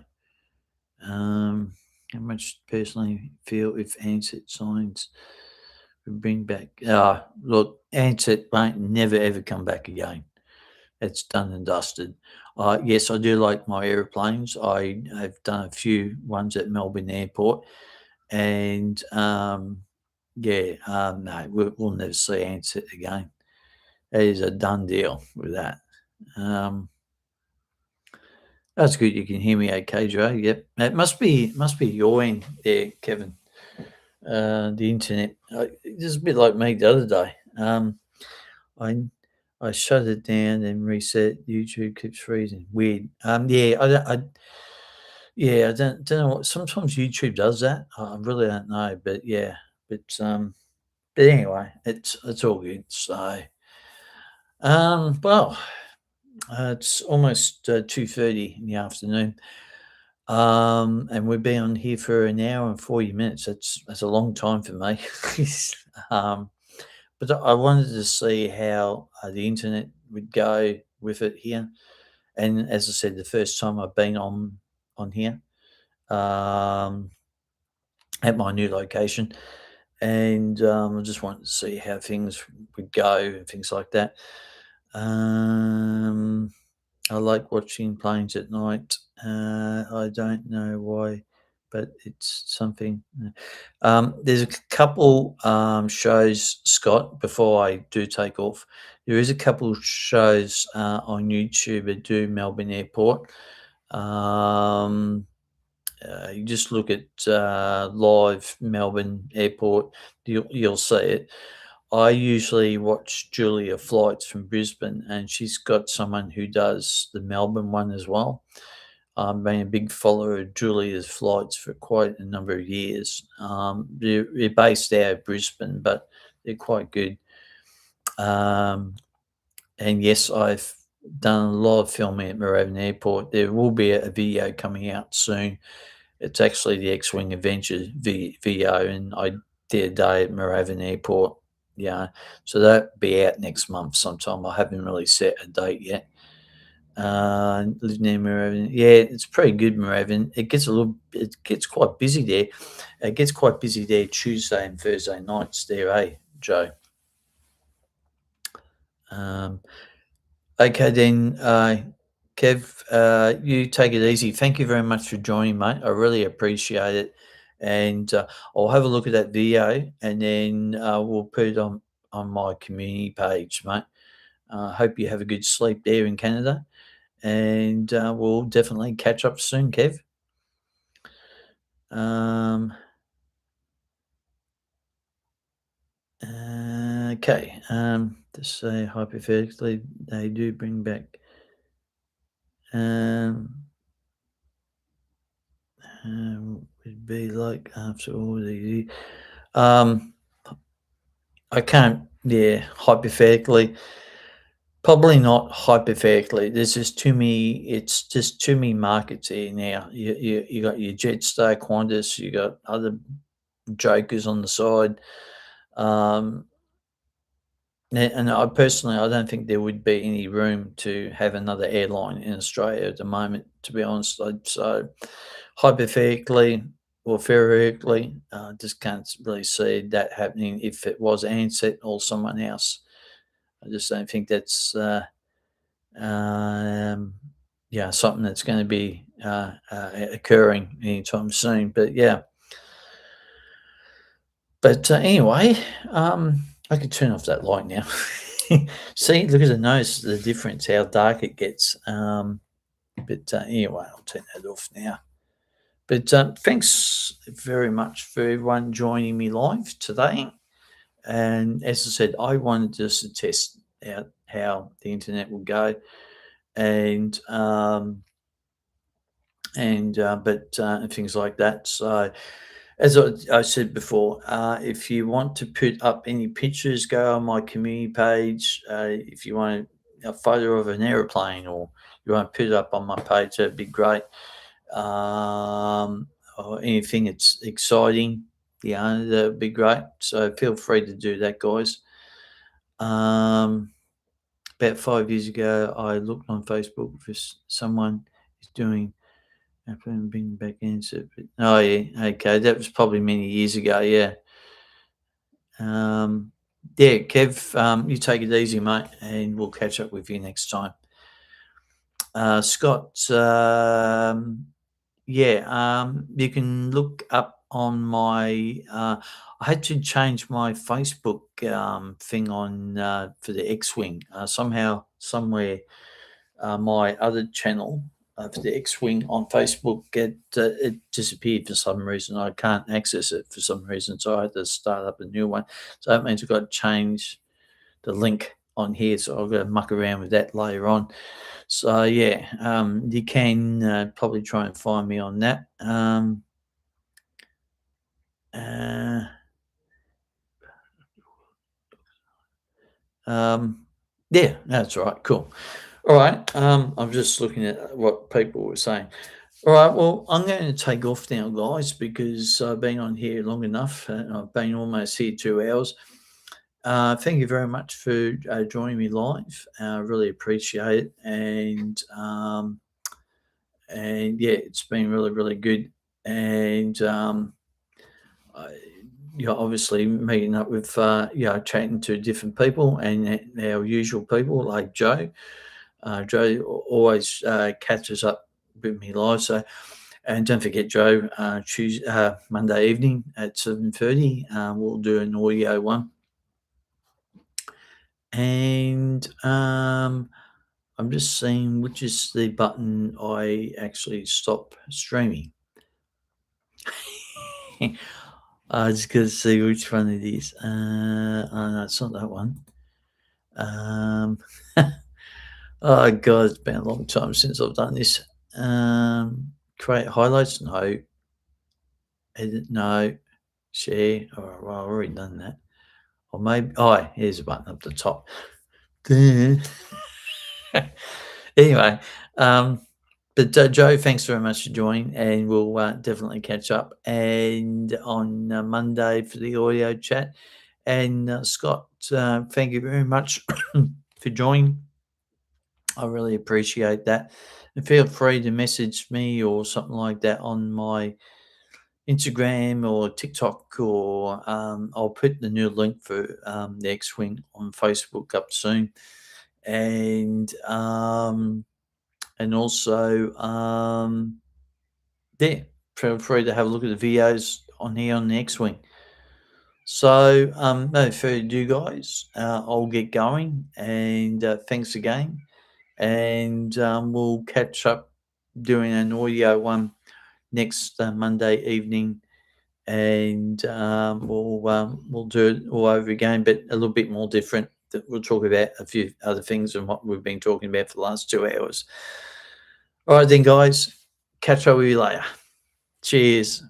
How much personally feel if answered signs would bring back? Look, answered won't never ever come back again. It's done and dusted. Yes, I do like my aeroplanes. I have done a few ones at Melbourne Airport, and no, we'll never see Ansett again. It is a done deal with that. That's good. You can hear me okay, Joe. Yep. It must be your end there, Kevin. The internet. It's a bit like me the other day. I I shut it down and reset. YouTube keeps freezing. Weird. Yeah, I don't know what. Sometimes YouTube does that. I really don't know, but yeah, but but anyway, it's all good. So, well, it's almost 2:30 in the afternoon. And we've been on here for an hour and 40 minutes. That's a long time for me. um, but I wanted to see how the internet would go with it here. And as I said, the first time I've been on here um, at my new location, and I just wanted to see how things would go and things like that. Um, I like watching planes at night. I don't know why, but it's something. There's a couple shows, Scott. Before I do take off, there is a couple shows on YouTube that do Melbourne Airport. Um, you just look at live Melbourne Airport, you'll see it. I usually watch Julia Flights from Brisbane, and she's got someone who does the Melbourne one as well. I've been a big follower of Julia's Flights for quite a number of years. They're based out of Brisbane, but they're quite good. Um, and yes, I've done a lot of filming at Moorabbin Airport. There will be a video coming out soon. It's actually the X-Wing Adventures video, and I did a day at Moorabbin Airport. Yeah, so that'll be out next month sometime. I haven't really set a date yet. Live near Moorabbin. Yeah, it's pretty good, Moorabbin. It gets quite busy there. It gets quite busy there Tuesday and Thursday nights there, Joe? Um, okay then, Kev, you take it easy. Thank you very much for joining, mate. I really appreciate it. And I'll have a look at that video, and then we'll put it on my community page, mate. Hope you have a good sleep there in Canada, and we'll definitely catch up soon, Kev. Um, okay. To say hypothetically, they do bring back. Um, would be like after all the. Um, I can't. Yeah, hypothetically, probably not hypothetically. There's just too many. It's just too many markets here now. You got your Jetstar, Qantas. You got other jokers on the side. Um, and I personally, I don't think there would be any room to have another airline in Australia at the moment. To be honest, so hypothetically or theoretically, just can't really see that happening if it was Ansett or someone else. I just don't think that's um, yeah something that's going to be occurring anytime soon. But yeah, but anyway, I can turn off that light now. See, look at the nose, the difference, how dark it gets. But anyway, I'll turn that off now. But thanks very much for everyone joining me live today. And as I said, I wanted just to test out how the internet will go, and things like that. So as I said before, if you want to put up any pictures, go on my community page. If you want a photo of an aeroplane, or you want to put it up on my page, that'd be great. Or anything that's exciting, that'd be great. So feel free to do that, guys. About 5 years ago, I looked on Facebook for someone who's doing. I haven't been back into it, but oh yeah, okay, that was probably many years ago. Yeah, um, yeah, Kev, you take it easy, mate, and we'll catch up with you next time. Scott, yeah, you can look up on my. I had to change my Facebook thing on for the X-wing. Somehow, somewhere, my other channel for the X-wing on Facebook it disappeared for some reason. I can't access it for some reason, so I had to start up a new one. So that means I've got to change the link on here, so I'll go muck around with that later on. So yeah, you can probably try and find me on that. Uh, yeah, that's right. Cool. All right. I'm just looking at what people were saying. All right. Well, I'm going to take off now, guys, because I've been on here long enough. I've been almost here 2 hours. Thank you very much for joining me live. I really appreciate it, and yeah, it's been really, really good. And I, obviously meeting up with chatting to different people and our usual people like Joe. Joe always catches up with me live. So, and don't forget, Joe, Monday evening at 7:30, we'll do an audio one. And I'm just seeing which is the button I actually stop streaming. I just got to see which one it is. Oh no, it's not that one. Oh god, it's been a long time since I've done this. Create highlights? No. Edit? No. Share? Oh, well, I've already done that. Or maybe, here's a button up the top. Anyway, but Joe, thanks very much for joining, and we'll definitely catch up. And on Monday for the audio chat. And Scott, thank you very much for joining. I really appreciate that. And feel free to message me or something like that on my Instagram or TikTok, or I'll put the new link for the X-Wing on Facebook up soon. And also, yeah, feel free to have a look at the videos on here on the X-Wing. So, no further ado, guys. I'll get going, and thanks again. And we'll catch up doing an audio one next Monday evening, and we'll do it all over again, but a little bit more different. We'll talk about a few other things than what we've been talking about for the last 2 hours. All right, then, guys. Catch up with you later. Cheers.